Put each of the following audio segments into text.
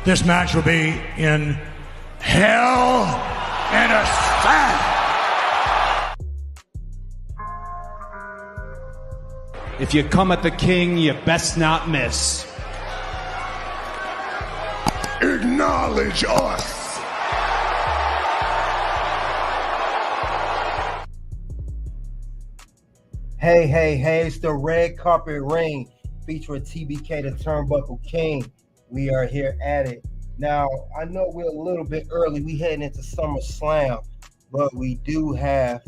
This match will be in Hell in a Cell. If you come at the king, you best not miss. Acknowledge us. Hey, it's the Red Carpet Ring featuring TBK, the Turnbuckle King. We are here at it. Now, I know we're a little bit early. We heading into SummerSlam, but we do have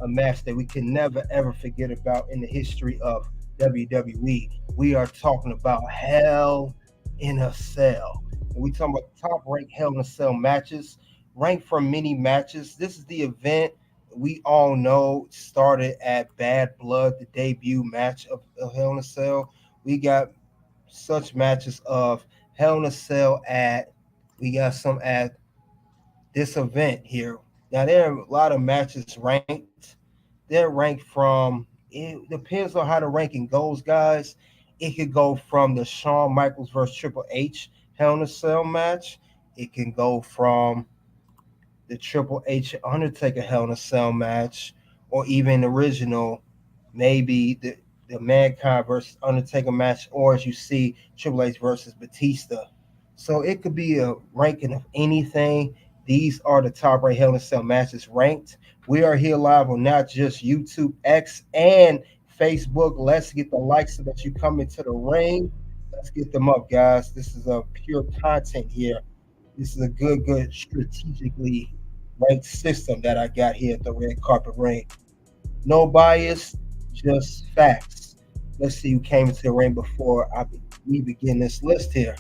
a match that we can never, ever forget about in the history of WWE. We are talking about Hell in a Cell. And we talking about top-ranked Hell in a Cell matches, ranked from many matches. This is the event we all know started at Bad Blood, the debut match of Hell in a Cell. We got such matches of Hell in a Cell we got some at this event here. Now, there are a lot of matches ranked. They're ranked from, it depends on how the ranking goes, guys. It could go from the Shawn Michaels versus Triple H Hell in a Cell match. It can go from the Triple H Undertaker Hell in a Cell match, or even the original, maybe the Mankind versus Undertaker match, or as you see, Triple H versus Batista. So it could be a ranking of anything. These are the top ranked Hell in a Cell matches ranked. We are here live on not just YouTube, X, and Facebook. Let's get the likes so that you come into the ring. Let's get them up, guys. This is a pure content here. This is a good strategically ranked system that I got here at the Red Carpet Ring. No bias, just facts. Let's see who came into the ring before we begin this list here.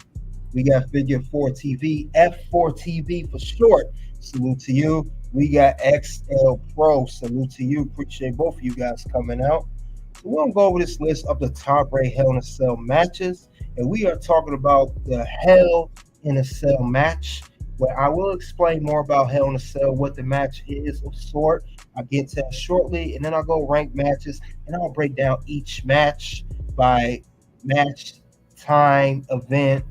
We got Figure 4 TV, F4 TV for short. Salute to you. We got XL Pro. Salute to you. Appreciate both of you guys coming out. So we're going to go over this list of the top ranked Hell in a Cell matches. And we are talking about the Hell in a Cell match, where I will explain more about Hell in a Cell, what the match is of sort. I'll get to that shortly, and then I'll go rank matches, and I'll break down each match by match, time, event,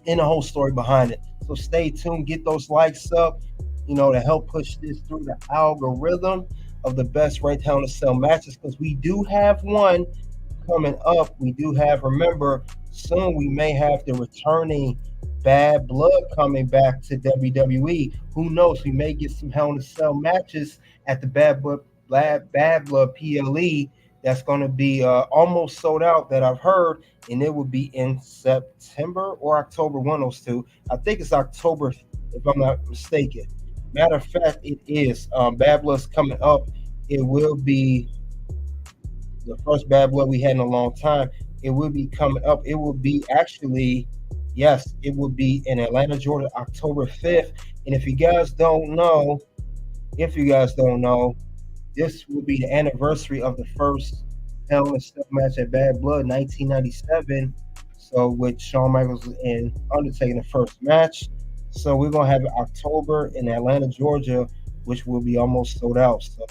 and the whole story behind it. So stay tuned, get those likes up, to help push this through the algorithm of the best ranked Hell in a Cell matches, because we do have one coming up. We do have, remember, soon we may have the returning Bad Blood coming back to WWE. Who knows? We may get some Hell in a Cell matches at the Bad Blood PLE. That's going to be almost sold out, that I've heard, and it will be in September or October, one of those two. I think it's October, if I'm not mistaken. Matter of fact, it is. Bad Blood's coming up. It will be the first Bad Blood we had in a long time. It will be coming up. It will be actually, yes, it will be in Atlanta, Georgia, October 5th. And if you guys don't know, this will be the anniversary of the first Hell in a Cell match at Bad Blood, 1997. So with Shawn Michaels and Undertaker, the first match. So we're gonna have it October in Atlanta, Georgia, which will be almost sold out. So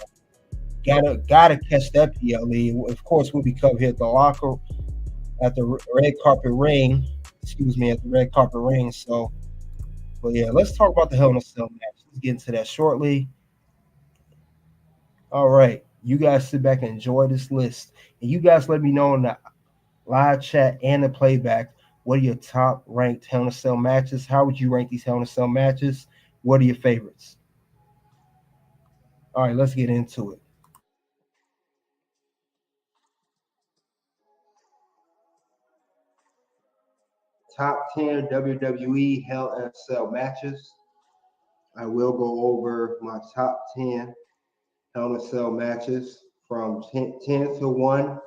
gotta catch that PLE. Of course, we'll be covered here at the Red Carpet Ring. Excuse me, at the Red Carpet Ring. So, but yeah, let's talk about the Hell in a Cell match. Let's get into that shortly. All right, you guys sit back and enjoy this list, and you guys let me know in the live chat and the playback, what are your top ranked Hell in a Cell matches? How would you rank these Hell in a Cell matches? What are your favorites? All right, let's get into it. Top 10 WWE Hell in a Cell matches. I will go over my top 10 Hell in a Cell matches from 10 to 1.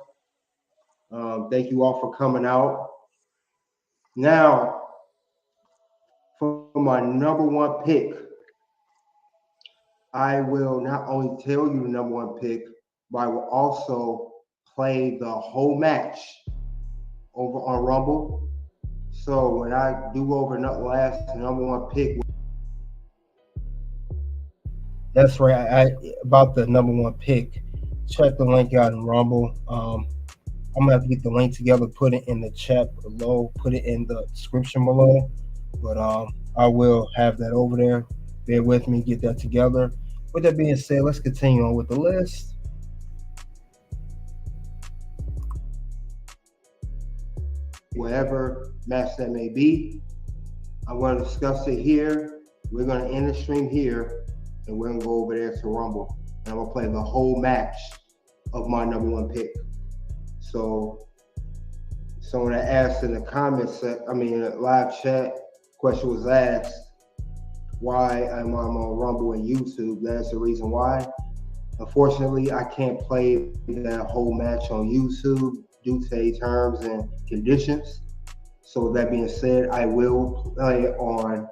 Thank you all for coming out. Now, for my number one pick, I will not only tell you the number one pick, but I will also play the whole match over on Rumble. So when I do over the last number one pick, that's right. About the number one pick, check the link out in Rumble. I'm gonna have to get the link together, put it in the chat below, put it in the description below. But I will have that over there. Bear with me, get that together. With that being said, let's continue on with the list. Whatever match that may be, I'm going to discuss it here. We're going to end the stream here, and we're going to go over there to Rumble. And I'm going to play the whole match of my number one pick. So someone that asked in the comments, live chat, question was asked, why am I on Rumble and YouTube? That's the reason why. Unfortunately, I can't play that whole match on YouTube due to terms and conditions. So that being said, I will play it on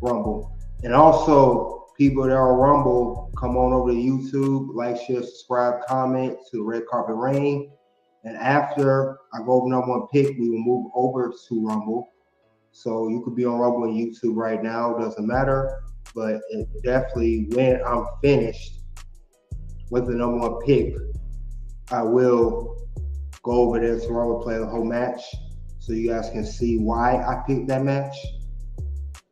Rumble. And also, people that are on Rumble, come on over to YouTube, like, share, subscribe, comment to the Red Carpet Reign. And after I go over number one pick, we will move over to Rumble. So you could be on Rumble and YouTube right now, doesn't matter. But it definitely, when I'm finished with the number one pick, I will go over there to Rumble, play the whole match, so you guys can see why I picked that match,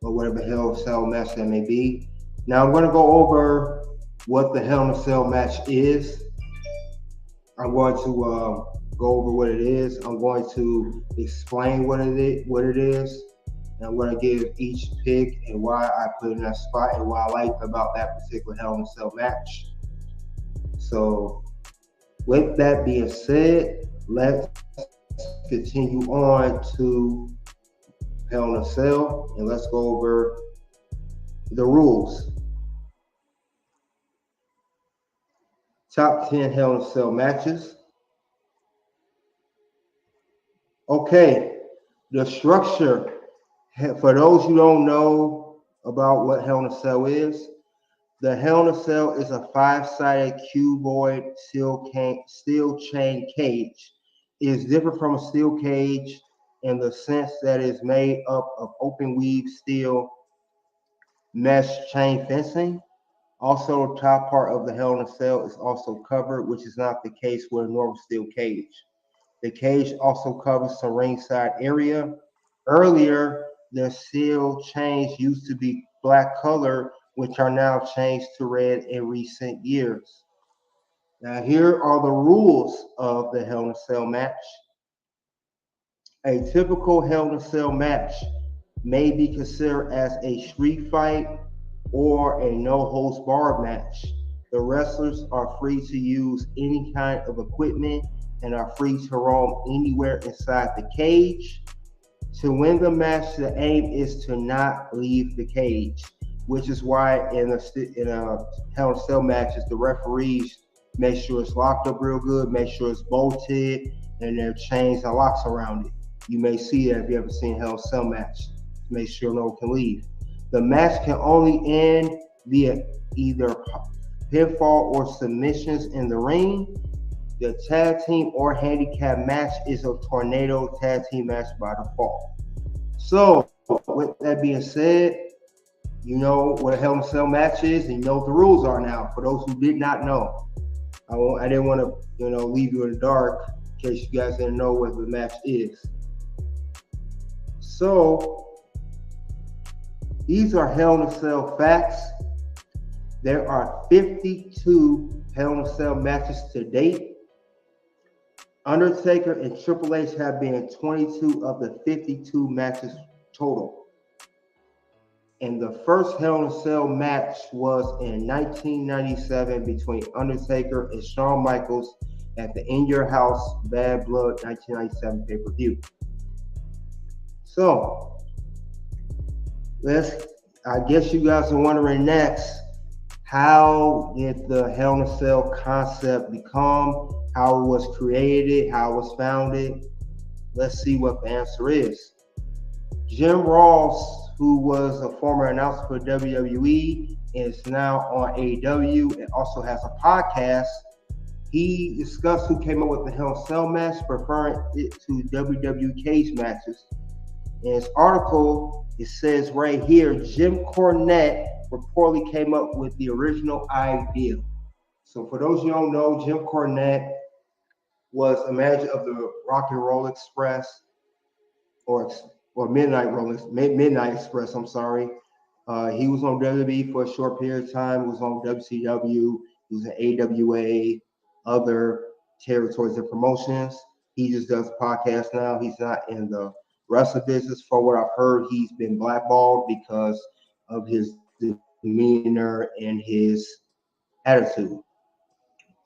or whatever Hell in a Cell match that may be. Now I'm going to go over what the Hell in a Cell match is. I'm going to go over what it is. I'm going to explain what it is. And I'm going to give each pick and why I put it in that spot and what I liked about that particular Hell in a Cell match. So with that being said, let's continue on to Hell in a Cell, and let's go over the rules. Top 10 Hell in a Cell matches. Okay, the structure, for those who don't know about what Hell in a Cell is, the Hell in a Cell is a 5-sided cuboid steel chain cage. It is different from a steel cage in the sense that it is made up of open weave steel mesh chain fencing. Also, the top part of the Hell in a Cell is also covered, which is not the case with a normal steel cage. The cage also covers some ringside area. Earlier, the steel chains used to be black color, which are now changed to red in recent years. Now, here are the rules of the Hell in a Cell match. A typical Hell in a Cell match may be considered as a street fight or a no-holds-barred match. The wrestlers are free to use any kind of equipment and are free to roam anywhere inside the cage. To win the match, the aim is to not leave the cage, which is why in a Hell in a Cell matches, the referees make sure it's locked up real good, make sure it's bolted, and there are chains and locks around it. You may see that if you ever seen a Hell in a Cell match. Make sure no one can leave. The match can only end via either pinfall or submissions in the ring. The tag team or handicap match is a tornado tag team match by default. So, with that being said, you know what a Hell in a Cell match is, and you know what the rules are now. For those who did not know, I didn't want to, leave you in the dark in case you guys didn't know what the match is. So, these are Hell in a Cell facts. There are 52 Hell in a Cell matches to date. Undertaker and Triple H have been in 22 of the 52 matches total. And the first Hell in a Cell match was in 1997 between Undertaker and Shawn Michaels at the In Your House Bad Blood 1997 pay-per-view. So, I guess you guys are wondering next, how did the Hell in a Cell concept become, how it was created, how it was founded? Let's see what the answer is. Jim Ross, who was a former announcer for WWE and is now on AEW and also has a podcast, he discussed who came up with the Hell in a Cell match, preferring it to WWE cage matches. In his article, it says right here, Jim Cornette reportedly came up with the original idea. So for those who don't know, Jim Cornette was a manager of the Rock and Roll Express, or or Midnight Express. I'm sorry. He was on WWE for a short period of time. He was on WCW. He was in AWA, other territories and promotions. He just does podcasts now. He's not in the wrestling business. For what I've heard, he's been blackballed because of his demeanor and his attitude.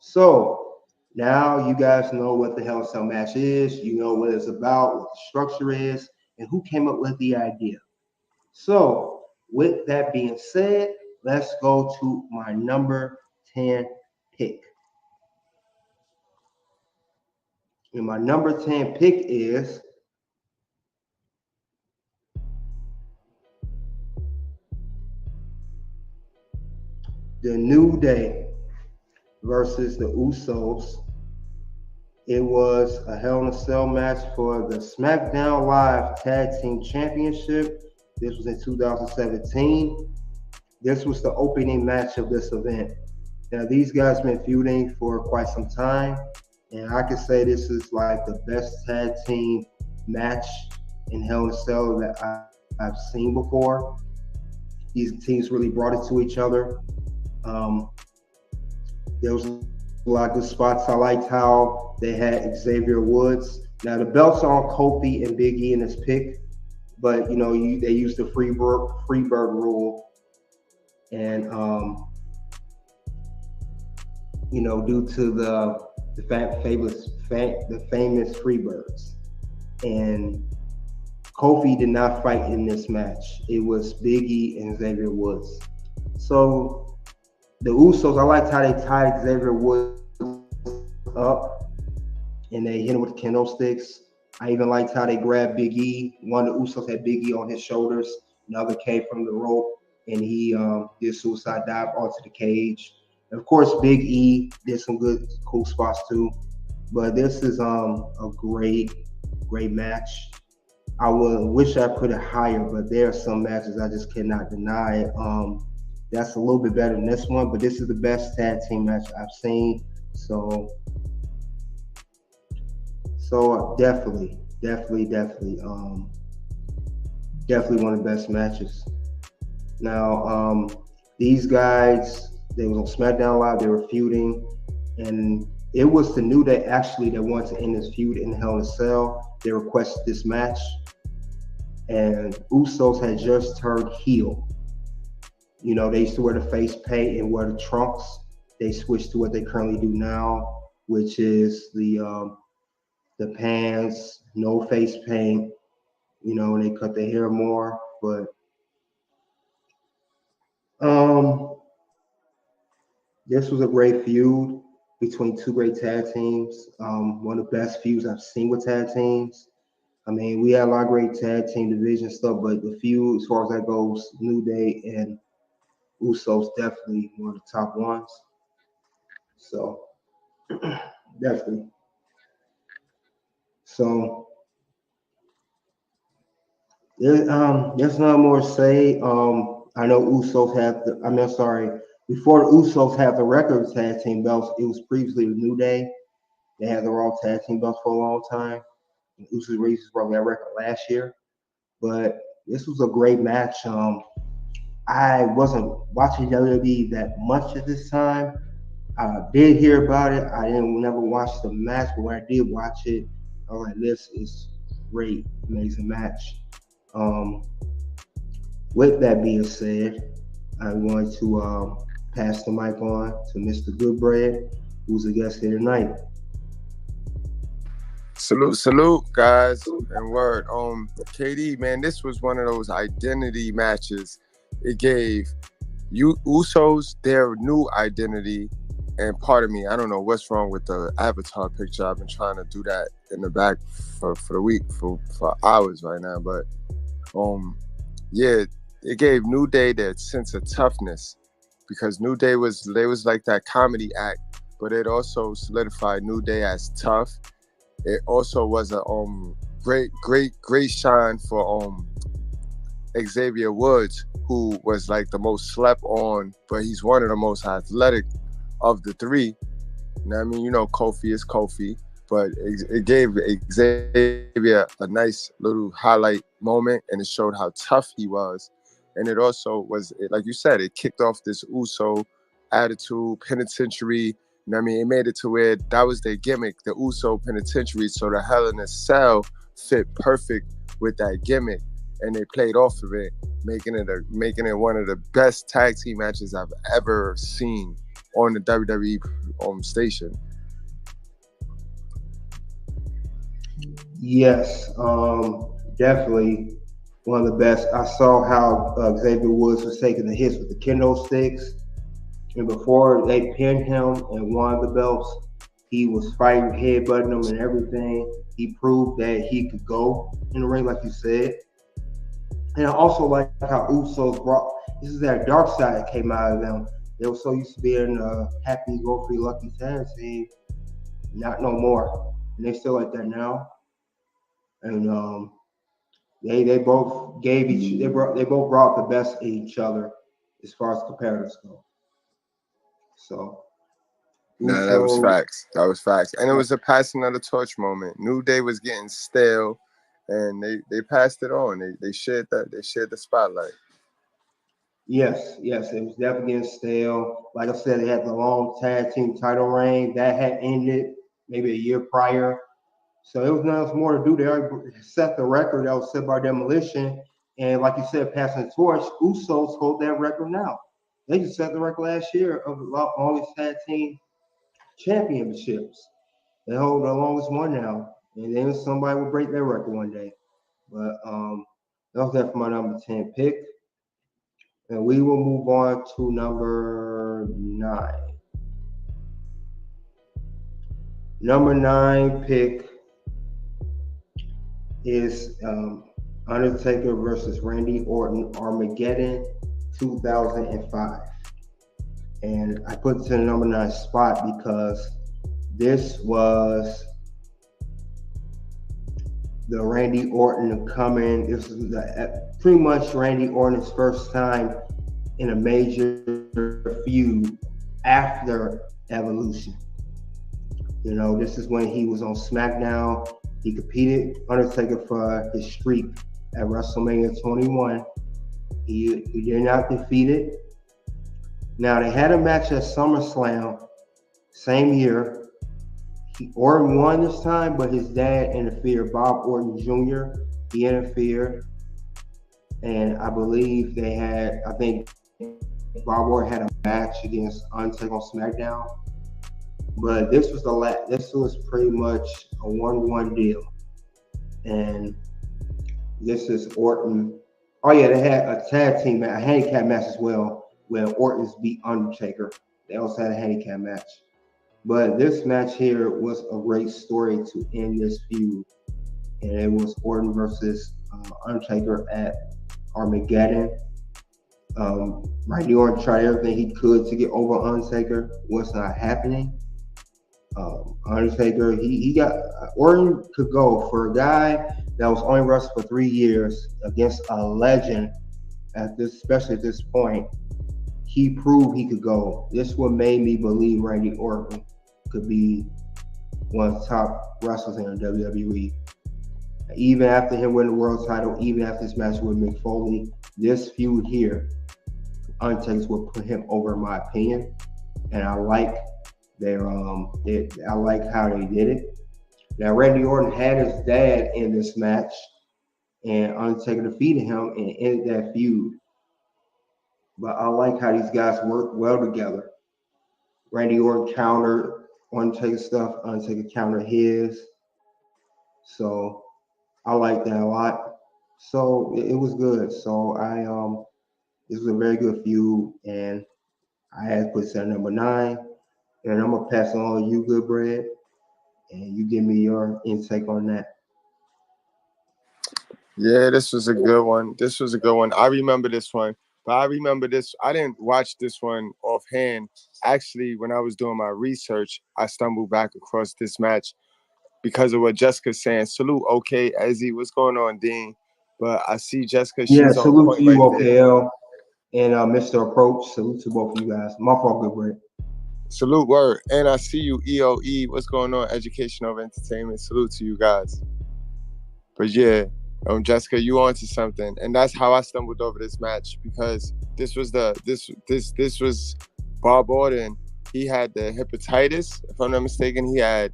So now you guys know what the Hell in a Cell match is. You know what it's about, what the structure is, and who came up with the idea. So with that being said, let's go to my number 10 pick. And my number 10 pick is The New Day versus the Usos. It was a Hell in a Cell match for the SmackDown Live Tag Team Championship. This was in 2017. This was the opening match of this event. Now, these guys been feuding for quite some time, and I can say this is like the best tag team match in Hell in a Cell that I've seen before. These teams really brought it to each other. There was a lot of good spots. I liked how they had Xavier Woods. Now the belts are on Kofi and Big E in this pick, but they used the free bird rule, and due to the famous Freebirds, and Kofi did not fight in this match. It was Big E and Xavier Woods. So the Usos, I liked how they tied Xavier Woods up and they hit him with kendo sticks. I even liked how they grabbed Big E. One of the Usos had Big E on his shoulders. Another came from the rope and he did suicide dive onto the cage. And of course, Big E did some good, cool spots too. But this is a great match. I would wish I put it higher, but there are some matches I just cannot deny. That's a little bit better than this one, but this is the best tag team match I've seen. So definitely one of the best matches. Now, these guys, they was on SmackDown Live, they were feuding, and it was the New Day actually that wanted to end this feud in Hell in a Cell. They requested this match, and Usos had just turned heel. They used to wear the face paint and wear the trunks. They switched to what they currently do now, which is the pants, no face paint. And they cut their hair more. But this was a great feud between two great tag teams. One of the best feuds I've seen with tag teams. I mean, we had a lot of great tag team division stuff, but the feud, as far as that goes, New Day and Usos definitely one of the top ones. So definitely. So there's not more to say. I know Usos have before the Usos have the record tag team belts, it was previously the New Day. They had the Raw tag team belts for a long time. And Usos released probably that record last year. But this was a great match. I wasn't watching WWE that much at this time. I did hear about it. I never watch the match, but when I did watch it, I was like, this is great, amazing match. With that being said, I'm going to pass the mic on to Mr. Goodbread, who's a guest here tonight. Salute, guys, and word. KD, man, this was one of those identity matches. It gave Usos their new identity, and part of me, I don't know what's wrong with the avatar picture. I've been trying to do that in the back for the week for hours right now, but yeah, it gave New Day that sense of toughness, because New Day was like that comedy act, but it also solidified New Day as tough. It also was a great shine for Xavier Woods, who was like the most slept on, but he's one of the most athletic of the three. You know what I mean? Kofi is Kofi, but it gave Xavier a nice little highlight moment, and it showed how tough he was. And it also was, like you said, it kicked off this Uso attitude, penitentiary. You know what I mean? It made it to where that was their gimmick, the Uso penitentiary. So the Hell in a Cell fit perfect with that gimmick, and they played off of it, making it one of the best tag team matches I've ever seen on the WWE station. Yes, definitely one of the best. I saw how Xavier Woods was taking the hits with the kendo sticks, and before they pinned him and won the belts, he was fighting, headbutting them and everything. He proved that he could go in the ring, like you said. And I also like how Usos brought, this is that dark side that came out of them. They were so used to being happy, go free, lucky tag team, not no more. And they still like that now. And they both gave they both brought the best of each other as far as competitors go. So No, that was facts. That was facts. And it was a passing of the torch moment. New Day was getting stale, and they passed it on. They shared the spotlight. Yes, it was definitely getting stale. Like I said, they had the long tag team title reign that had ended maybe a year prior. So there was nothing else more to do. They already set the record that was set by Demolition. And like you said, passing the torch, Usos hold that record now. They just set the record last year of all these tag team championships. They hold the longest one now. And then somebody will break their record one day. But that was that for my number 10 pick. And we will move on to number 9. Number 9 pick is Undertaker versus Randy Orton, Armageddon 2005. And I put it in the number 9 spot because this was the Randy Orton coming. This is pretty much Randy Orton's first time in a major feud after Evolution. You know, this is when he was on SmackDown. He competed Undertaker for his streak at WrestleMania 21. He did not defeat it. Now, they had a match at SummerSlam, same year. Orton won this time, but his dad interfered, Bob Orton Jr. He interfered. And I believe I think Bob Orton had a match against Undertaker on SmackDown. But this was pretty much a 1-1 deal. And this is Orton. Oh yeah, they had a tag team match, a handicap match as well, where Orton's beat Undertaker. They also had a handicap match. But this match here was a great story to end this feud. And it was Orton versus Undertaker at Armageddon. Randy Orton tried everything he could to get over Undertaker. Was not happening. Undertaker, he got Orton could go for a guy that was only wrestled for 3 years against a legend especially at this point. He proved he could go. This what made me believe Randy Orton could be one of the top wrestlers in the WWE. Even after him winning the world title, even after his match with Mick Foley, this feud here, Undertaker will put him over, in my opinion. And I like I like how they did it. Now, Randy Orton had his dad in this match, and Undertaker defeated him and ended that feud. But I like how these guys work well together. Randy Orton countered Undertaker stuff, Undertaker countered his. So I like that a lot. So it was good. So this was a very good feud, and I had to put it at number 9. And I'm gonna pass it on to you, Good Bread, and you give me your intake on that. Yeah, this was a good one. I remember this one, but I remember this. I didn't watch this one offhand. Actually, when I was doing my research, I stumbled back across this match because of what Jessica's saying. Salute, okay, Ezzy. What's going on, Dean? But I see Jessica. Yeah, She's on salute point to you, right there. OKL, and Mr. Approach. Salute to both of you guys. My fault, Good Bread. Salute, word. And I see you, EOE. What's going on? Education over entertainment. Salute to you guys. But yeah, Jessica, you onto something. And that's how I stumbled over this match, because this was Bob Orton. He had the hepatitis, if I'm not mistaken. He had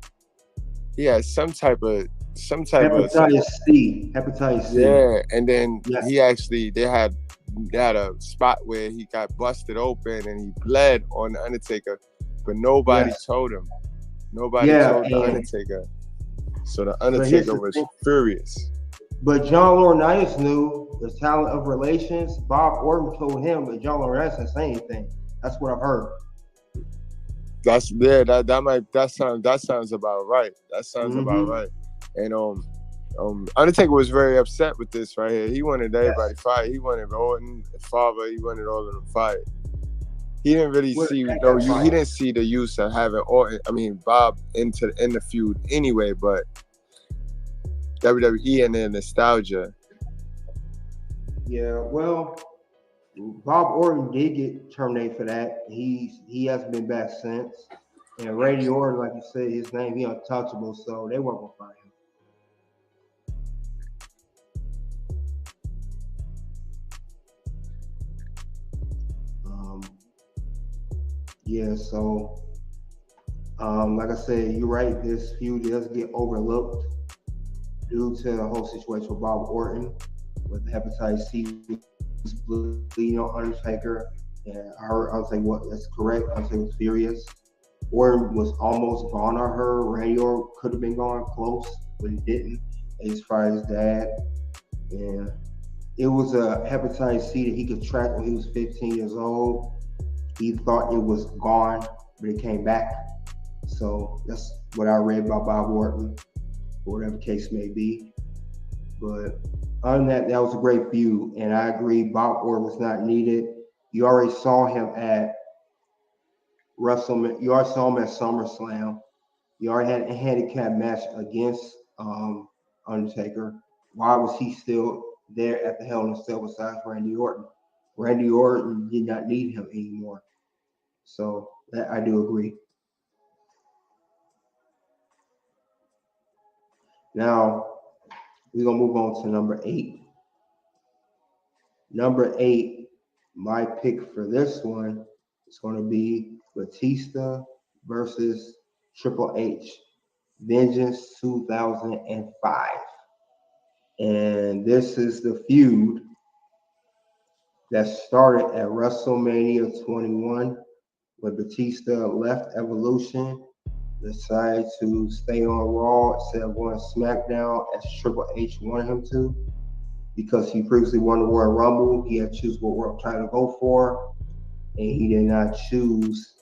some type of Hepatitis C. Yeah, and then Yeah. they had a spot where he got busted open and he bled on the Undertaker, but nobody told him. Nobody told the Undertaker. So the Undertaker was furious. But John Laurinaitis knew the talent of relations. Bob Orton told him, but John Laurinaitis didn't say anything. That's what I've heard. That sounds about right. That sounds about right. And Undertaker was very upset with this right here. He wanted everybody fired. He wanted Orton, Father. He wanted all of them fired. He didn't really he didn't see the use of having Bob in the feud anyway. But WWE and their nostalgia. Yeah, well, Bob Orton did get terminated for that. He hasn't been back since. And Randy Orton, like you said, his name, he untouchable, so they weren't gonna fire him. Yeah, so like I said, you're right, this feud does get overlooked due to the whole situation with Bob Orton with the hepatitis C bleeding on Undertaker. And I was like, what? That's correct. Undertaker was furious. Orton was almost gone on her. Randy Orton could have been gone close, but he didn't. As far as his dad. And it was a hepatitis C that he contracted when he was 15 years old. He thought it was gone, but it came back. So that's what I read about Bob Orton, or whatever case may be. But other than that, that was a great feud. And I agree, Bob Orton was not needed. You already saw him at WrestleMania. You already saw him at SummerSlam. You already had a handicap match against Undertaker. Why was he still there at the Hell in a Cell besides Randy Orton? Randy Orton did not need him anymore. So that I do agree. Now, we're going to move on to number 8. Number 8, my pick for this one is going to be Batista versus Triple H. Vengeance 2005. And this is the feud that started at WrestleMania 21 when Batista left Evolution, decided to stay on Raw instead of going SmackDown as Triple H wanted him to, because he previously won the Royal Rumble. He had to choose what world title to go for, and he did not choose.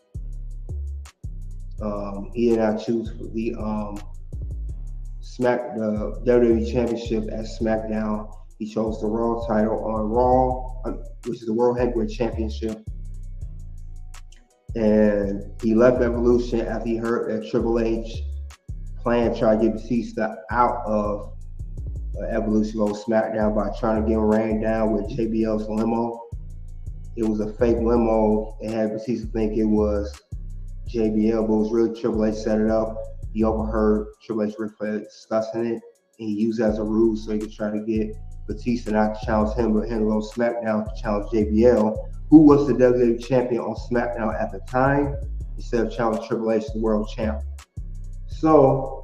The WWE Championship at SmackDown. He chose the Raw title on Raw, which is the World Heavyweight Championship. And he left Evolution after he heard that Triple H planned to try to get Batista out of Evolution on SmackDown by trying to get him ran down with JBL's limo. It was a fake limo. It had Batista think it was JBL, but it was really Triple H set it up. He overheard Triple H Ric Flair discussing it, and he used it as a ruse so he could try to get Batista not to challenge him, but him to go SmackDown to challenge JBL, who was the WWE champion on SmackDown at the time, instead of challenging Triple H, the world champ. So,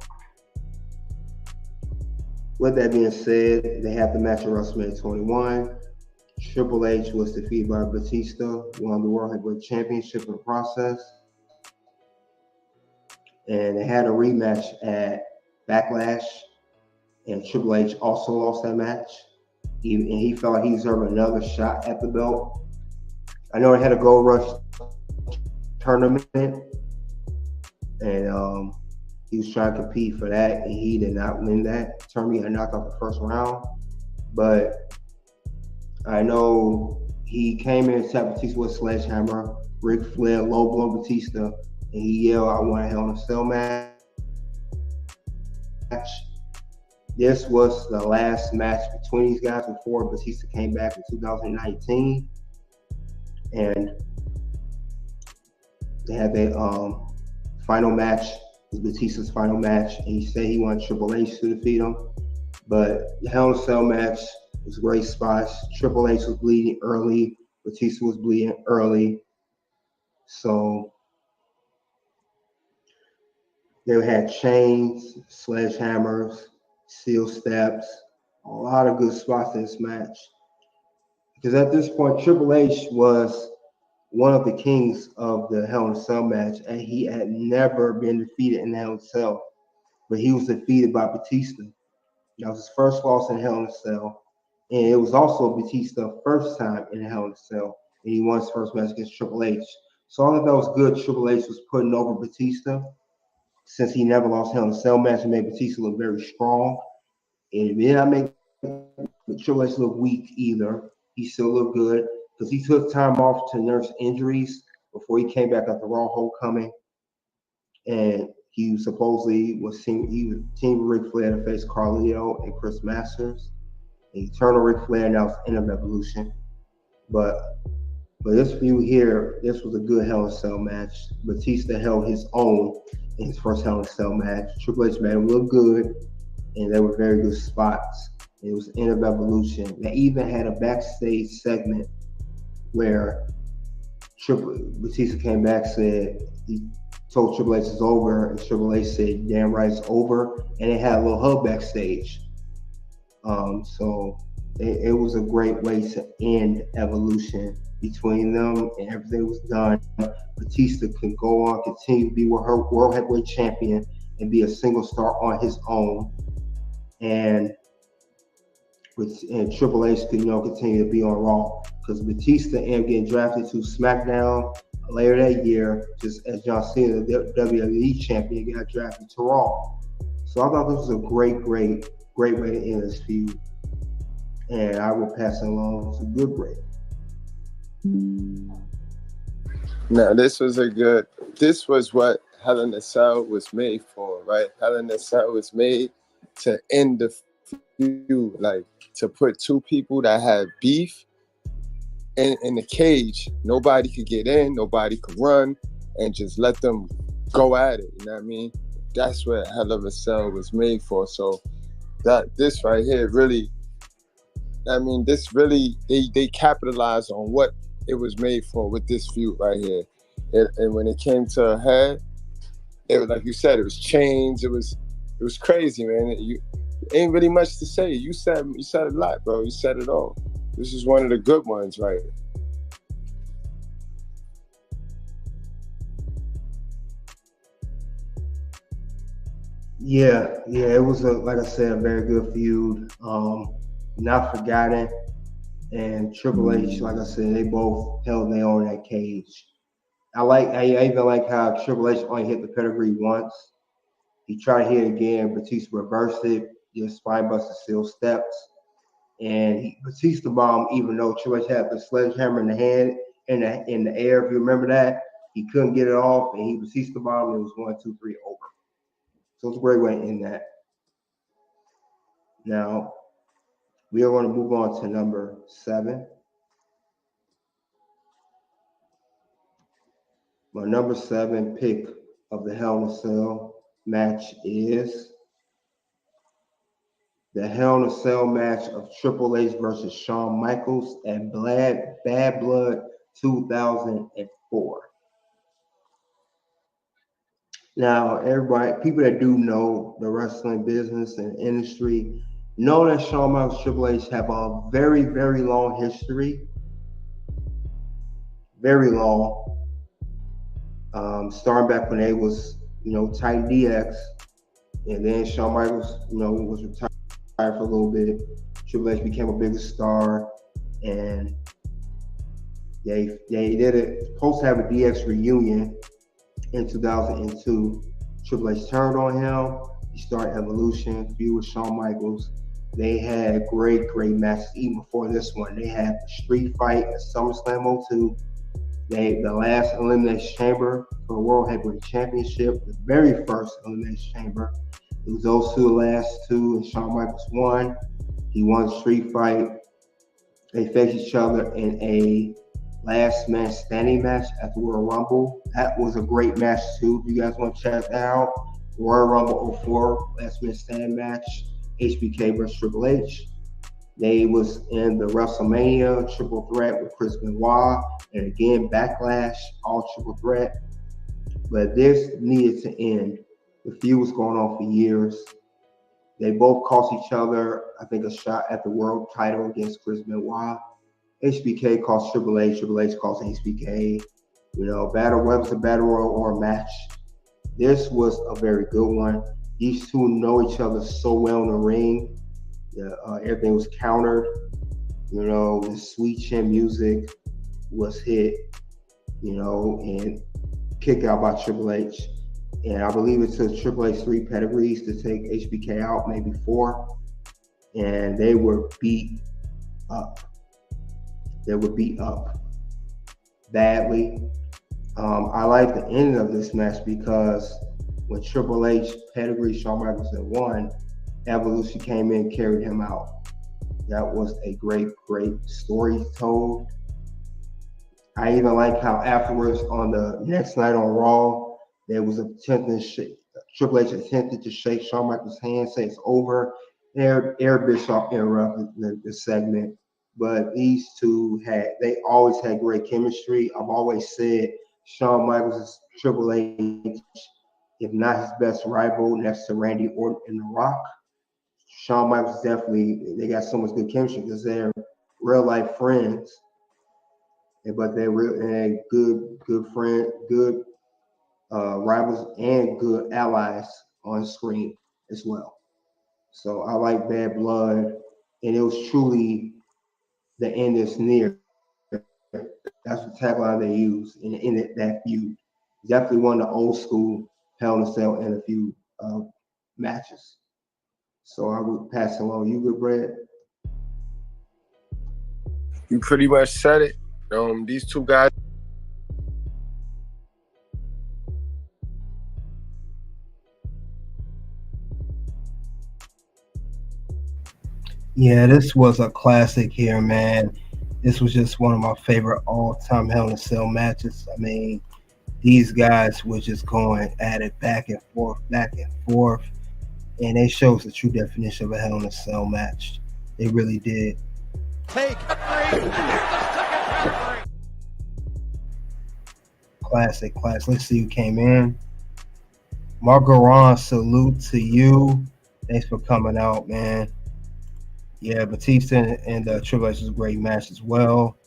with that being said, they had the match at WrestleMania 21. Triple H was defeated by Batista, won the World Heavyweight Championship in the process. And they had a rematch at Backlash, and Triple H also lost that match. And he felt like he deserved another shot at the belt. I know they had a Gold Rush tournament, and he was trying to compete for that, and he did not win that tournament. He got knocked out the first round. But I know he came in and tapped Batista with a sledgehammer. Ric Flair low blow Batista, and he yelled, "I want a Hell in a Cell match." This was the last match between these guys before Batista came back in 2019. And They had their final match. It was Batista's final match, and he said he wanted Triple H to defeat him. But the Hell in a Cell match was great spots. Triple H was bleeding early. Batista was bleeding early. So they had chains, sledgehammers, steel steps, a lot of good spots in this match. Because at this point, Triple H was one of the kings of the Hell in a Cell match, and he had never been defeated in the Hell in a Cell. But he was defeated by Batista. That was his first loss in Hell in a Cell. And it was also Batista's first time in Hell in a Cell. And he won his first match against Triple H. So I thought that was good. Triple H was putting over Batista. Since he never lost Hell in a Cell match, it made Batista look very strong. And it did not make Triple H look weak either. He still looked good because he took time off to nurse injuries before he came back after Raw Homecoming. And he supposedly was team Ric Flair to face Carlito and Chris Masters. And he turned on Ric Flair, and that was the end of Evolution. But this feud here, this was a good Hell in a Cell match. Batista held his own in his first Hell in a Cell match. Triple H made him look good, and they were very good spots. It was the end of Evolution. They even had a backstage segment where Batista came back, said he told Triple H it's over, and Triple H said, "Damn right, it's over." And they had a little hug backstage. So it was a great way to end Evolution between them, and everything was done. Batista can go on, continue to be world heavyweight champion, and be a single star on his own. And Triple H could, continue to be on Raw, because Batista ended up getting drafted to SmackDown later that year, just as John Cena, the WWE champion, got drafted to Raw. So I thought this was a great way to end this feud. And I will pass it along to Good Break. Now, this was what Hell in a Cell was made for, right? Hell in a Cell was made to end the feud, like to put two people that had beef in the cage. Nobody could get in, nobody could run, and just let them go at it. You know what I mean? That's what Hell in a Cell was made for. So this right here really, they capitalized on what it was made for with this feud right here. And when it came to a head, it was like you said, it was chains. It was crazy, man. You ain't really much to say. You said a lot, bro. You said it all. This is one of the good ones, right? Yeah, it was like I said, a very good feud. Not forgotten. And Triple H, like I said, they both held their own in that cage. I even like how Triple H only hit the pedigree once. He tried to hit it again, Batista reversed it, just spine busted steel steps. And Batista bomb, even though Triple H had the sledgehammer in the hand in the air, if you remember that, he couldn't get it off, and he Batista bomb, and it was 1, 2, 3 over. So it's a great way to end that. Now, we are going to move on to number 7. My number 7 pick of the Hell in a Cell match is the Hell in a Cell match of Triple H versus Shawn Michaels at Bad Blood 2004. Now, people that do know the wrestling business and industry know that Shawn Michaels and Triple H have a very, very long history. Very long. Starting back when they was, Titan DX. And then Shawn Michaels, was retired for a little bit. Triple H became a bigger star. And they did it. Supposed to have a DX reunion in 2002. Triple H turned on him. He started Evolution, feud with Shawn Michaels. They had great matches even before this one. They had the street fight at SummerSlam 02. The last Elimination Chamber for the World Heavyweight Championship, the very first Elimination Chamber. It was those two, the last two, and Shawn Michaels won. He won the street fight. They faced each other in a last man standing match at the Royal Rumble. That was a great match too. If you guys want to check that out, Royal Rumble '04 last man standing match, HBK versus Triple H. They was in the WrestleMania triple threat with Chris Benoit, and again Backlash, all triple threat. But this needed to end. The feud was going on for years. They both cost each other, I think, a shot at the world title against Chris Benoit. HBK cost Triple H. Triple H cost HBK. You know, battle, whether it's a battle royal or a match. This was a very good one. These two know each other so well in the ring. Everything was countered. You know, the sweet chin music was hit. You know, and kick out by Triple H. And I believe it took Triple H 3 pedigrees to take HBK out, maybe 4. And they were beat up. They were beat up badly. I like the ending of this match because when Triple H pedigree Shawn Michaels had won, Evolution came in and carried him out. That was a great, great story told. I even like how afterwards on the next night on Raw, there was Triple H attempted to shake Shawn Michaels' hand, say it's over. Eric Bischoff interrupted the segment, but these two they always had great chemistry. I've always said Shawn Michaels is Triple H, if not his best rival, next to Randy Orton and The Rock. Shawn Michaels definitely, they got so much good chemistry because they're real life friends, but they're real good friend, good rivals and good allies on screen as well. So I like Bad Blood, and it was truly the end is near. That's the tagline they use in that feud. Definitely one of the old school Hell in a Cell and a feud matches. So I would pass it along. You good, Brad? You pretty much said it. These two guys. Yeah, this was a classic here, man. This was just one of my favorite all-time Hell in a Cell matches. I mean, these guys were just going at it back and forth, and they shows the true definition of a Hell in a Cell match. They really did. Classic. Let's see who came in. Margaron, salute to you. Thanks for coming out, man. Yeah, Batista and Triple H was a great match as well.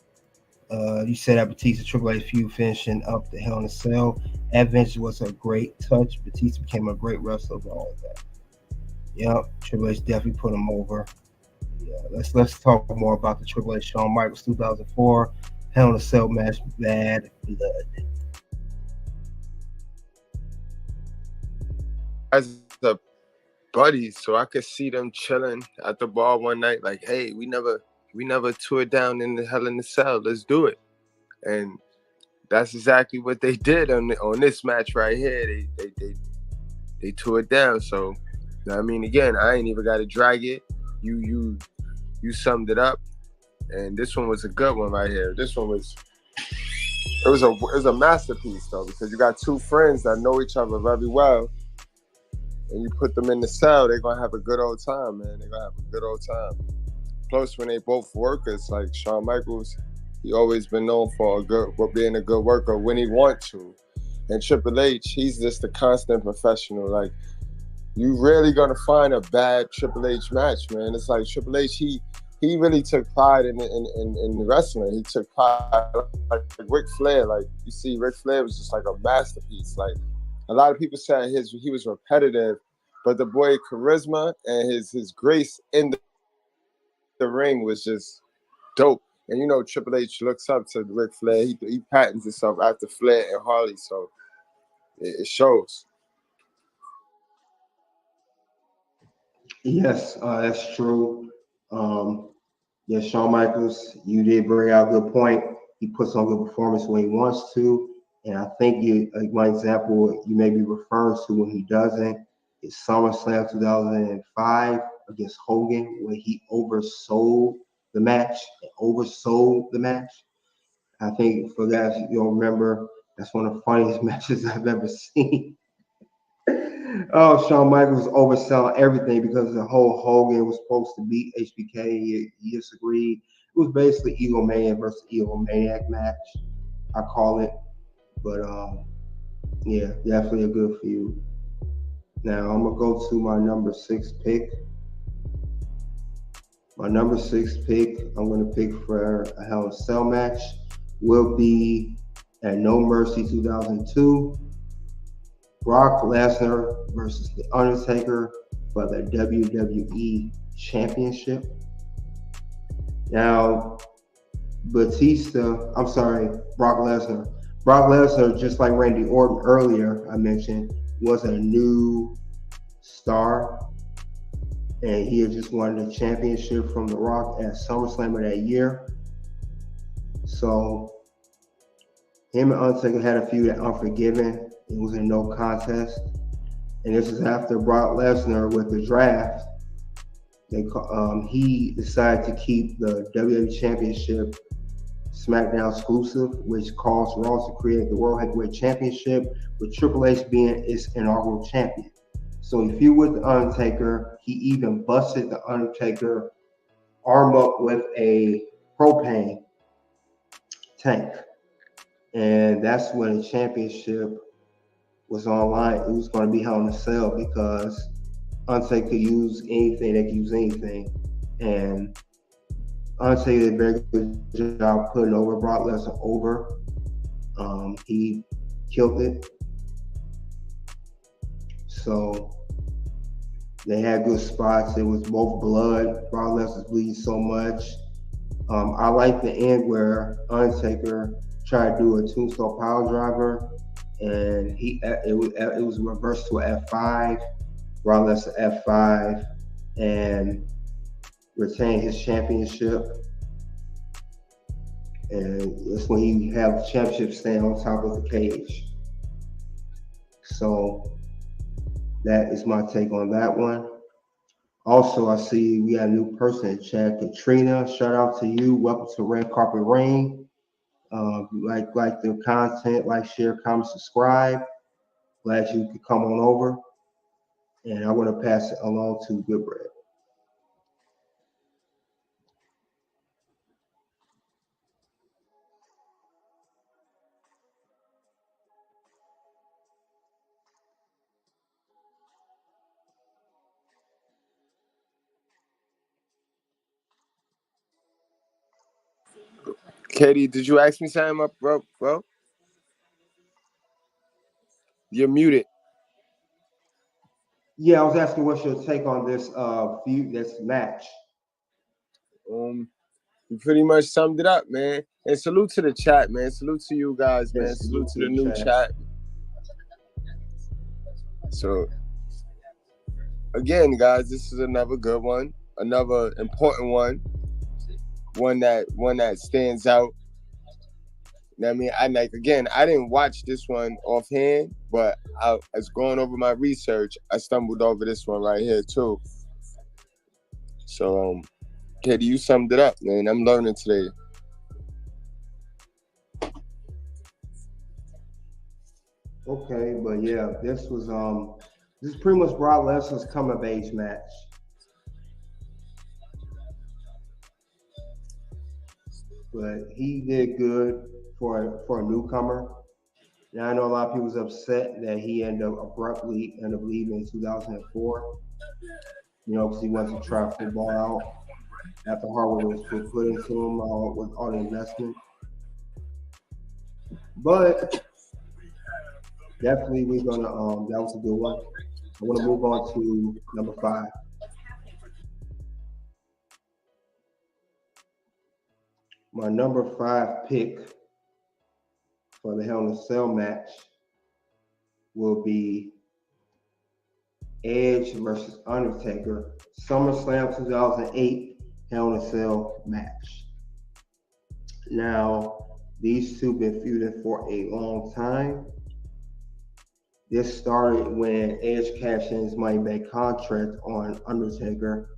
You said that Batista Triple H feud finishing up the Hell in a Cell. Adventure was a great touch. Batista became a great wrestler with all of that. Yep, Triple H definitely put him over. Yeah, let's talk more about the Triple H Shawn Michaels 2004 Hell in a Cell match, Bad Blood. As the buddies, so I could see them chilling at the bar one night, like, hey, we never toured down in the Hell in the Cell. Let's do it. And that's exactly what they did on this match right here. They toured down. So, I mean, again, I ain't even got to drag it. You summed it up, and this one was a good one right here. This one was a masterpiece though, because you got two friends that know each other very well, and you put them in the cell, they're gonna have a good old time, man. They're gonna have a good old time. Plus, when they both workers, like Shawn Michaels, he always been known for being a good worker when he wants to. And Triple H, he's just a constant professional. Like, you rarely gonna find a bad Triple H match, man. It's like Triple H, he really took pride in the wrestling. He took pride, like Ric Flair. Like, you see, Ric Flair was just like a masterpiece. Like, a lot of people said he was repetitive, but the boy charisma and his grace in the ring was just dope. And you know, Triple H looks up to Ric Flair. He patents himself after Flair and Harley, so it shows. Yes, that's true. Yeah, Shawn Michaels, you did bring out a good point. He puts on good performance when he wants to. And I think one example you may be referring to when he doesn't is SummerSlam 2005 against Hogan, when he oversold the match. I think for guys you don't remember, that's one of the funniest matches I've ever seen. Oh, Shawn Michaels overselling everything because the whole Hogan was supposed to beat HBK. He disagreed. It was basically Egomaniac versus Egomaniac match, I call it. But yeah, definitely a good feud. Now I'm gonna go to my number 6 pick. My number 6 pick, I'm gonna pick for a Hell in a Cell match, will be at No Mercy 2002. Brock Lesnar versus The Undertaker for the WWE Championship. Now, Brock Lesnar. Brock Lesnar, just like Randy Orton earlier, I mentioned, was a new star. And he had just won the championship from The Rock at SummerSlam of that year. So, him and Undertaker had a feud at Unforgiven. It was a no contest. And this is after Brock Lesnar with the draft. He decided to keep the WWE Championship SmackDown exclusive, which caused Raw to create the World Heavyweight Championship, with Triple H being its inaugural champion. So if you with the Undertaker, he even busted the Undertaker arm up with a propane tank. And that's when the championship was online. It was going to be Hell in a Cell because Undertaker could use anything, they could use anything. And Undertaker did a very good job putting over Brock Lesnar over. He killed it. So they had good spots. It was both blood. Brock Lesnar's bleeding so much. I like the end where Undertaker tried to do a tombstone power driver, and it was reversed to an F5. Brock Lesnar F5 and retained his championship. And that's when he had the championship stand on top of the cage. So that is my take on that one. Also, I see we got a new person in chat, Katrina. Shout out to you. Welcome to Red Carpet Rain. Like the content, like, share, comment, subscribe. Glad you could come on over. And I want to pass it along to Good Bread. Katie, did you ask me something up, bro? You're muted. Yeah, I was asking what's your take on this feud, this match. You pretty much summed it up, man. And salute to the chat, man. Salute to you guys, man. Salute to the new chat. So, again, guys, this is another good one, another important one, one that stands out. I mean, I didn't watch this one offhand, but as going over my research, I stumbled over this one right here too. So, Katie, you summed it up, man. I'm learning today. Okay, but yeah, this is pretty much Brock Lesnar's come of age match. But he did good for a newcomer. Now I know a lot of people was upset that he abruptly ended up leaving in 2004. Because he wanted to try football out after hard work was put into him with all the investment. But definitely we're gonna that was a good one. I want to move on to number 5. My number 5 pick for the Hell in a Cell match will be Edge versus Undertaker, SummerSlam 2008 Hell in a Cell match. Now, these two been feuding for a long time. This started when Edge cashed in his money back contract on Undertaker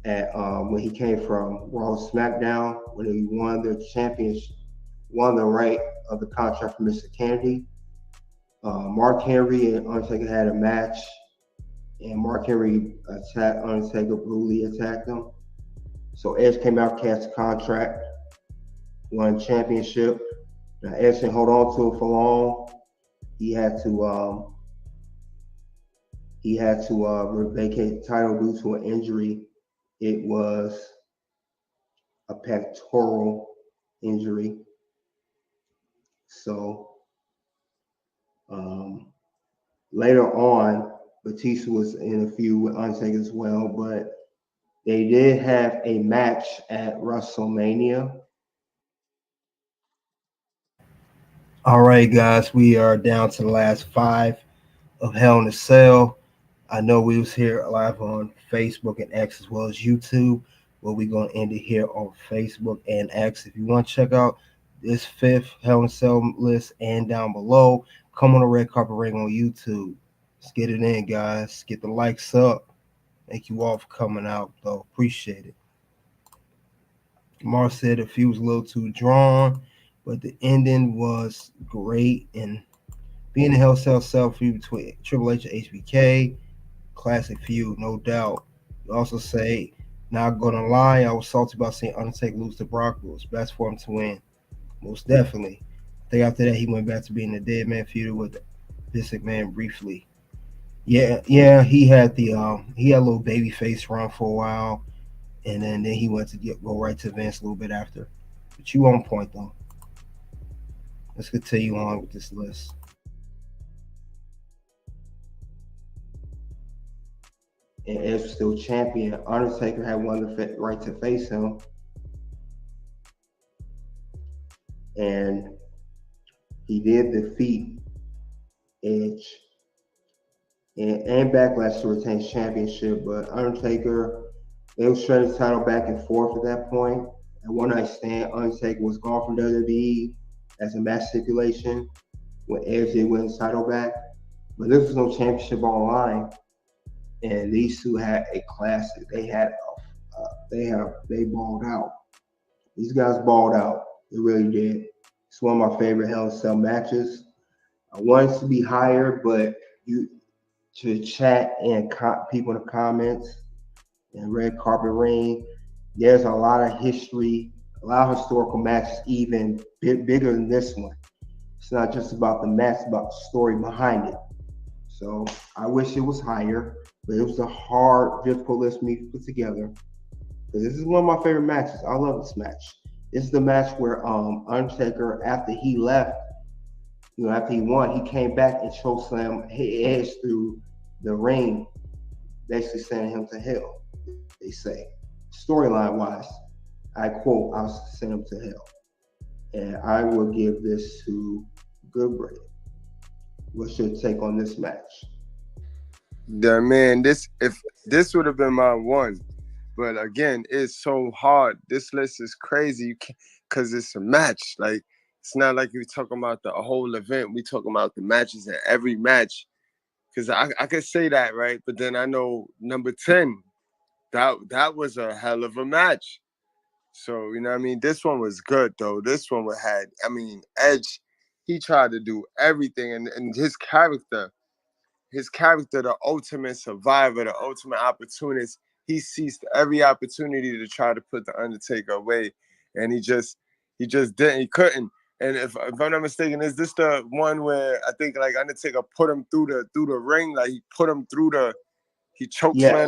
at when he came from Raw SmackDown when he won the championship, won the right of the contract from Mr. Kennedy. Mark Henry and Undertaker had a match, and Mark Henry attacked Undertaker, brutally attacked him. So Edge came out, cast a contract, won a championship. Now Edge didn't hold on to it for long. He had to vacate the title due to an injury. It was a pectoral injury. So later on, Batista was in a feud with Undertaker as well, but they did have a match at WrestleMania. All right, guys, we are down to the last 5 of Hell in a Cell. I know we was here live on Facebook and X as well as YouTube, but we're going to end it here on Facebook and X. If you want to check out this 5th Hell in a Cell list and down below, come on the Red Carpet Ring on YouTube. Let's get it in, guys. Get the likes up. Thank you all for coming out, though. Appreciate it. Mar said the feud was a little too drawn, but the ending was great. And being a Hell Cell feud between Triple H and HBK, classic feud, no doubt. You also say, not gonna lie, I was salty about seeing Undertaker lose to Brock. It was best for him to win. Most definitely. I think after that he went back to being a dead man feud with Vince McMahon briefly. Yeah, he had a little baby face run for a while, and then he went to go right to Vince a little bit after. But you on point though. Let's continue on with this list. And Edge was still champion. Undertaker had won the right to face him, and he did defeat Edge and Backlash to retain his championship. But Undertaker, they was trading the title back and forth at that point. At One Night Stand, Undertaker was gone from WWE as a match stipulation when Edge did win the title back. But this was no championship on the line, and these two had a classic. They balled out. These guys balled out. They really did. It's one of my favorite Hell in a Cell matches. I wanted it to be higher, but you to chat and people in the comments and Red Carpet Ring, there's a lot of history, a lot of historical matches, even bigger than this one. It's not just about the match, it's about the story behind it. So I wish it was higher, but it was a hard, difficult list for me to put together. Because this is one of my favorite matches. I love this match. This is the match where Undertaker, after he left, after he won, he came back and chokeslammed Edge through the ring, basically sending him to hell. They say, storyline wise, I quote, "I'll send him to hell," and I will give this to Goodbray. What's your take on this match? Yeah, man, if this would have been my one, but again, it's so hard. This list is crazy. You can't, because it's a match. Like, it's not like we're talking about the whole event. We talking about the matches in every match. Because I could say that, right? But then I know number 10, that was a hell of a match. So, you know what I mean? This one was good, though. This one had, Edge, he tried to do everything. And his character, the ultimate survivor, the ultimate opportunist, he seized every opportunity to try to put the Undertaker away. And he just didn't. He couldn't. And if I'm not mistaken, is this the one where I think like Undertaker put him through the ring, like he chokeslammed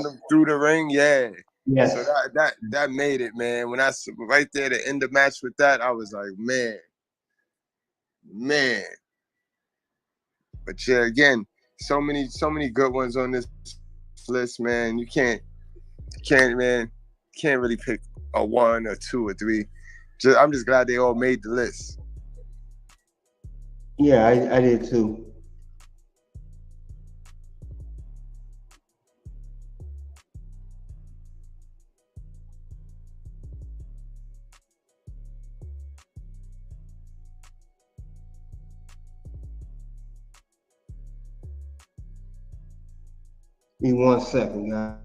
him through the ring, yeah. Yes. So that made it, man. When I right there to end the match with that, I was like, man. But yeah, again, so many good ones on this list, man. You can't really pick a 1 or 2 or 3. I'm just glad they all made the list. Yeah, I did too. Give me 1 second, guys.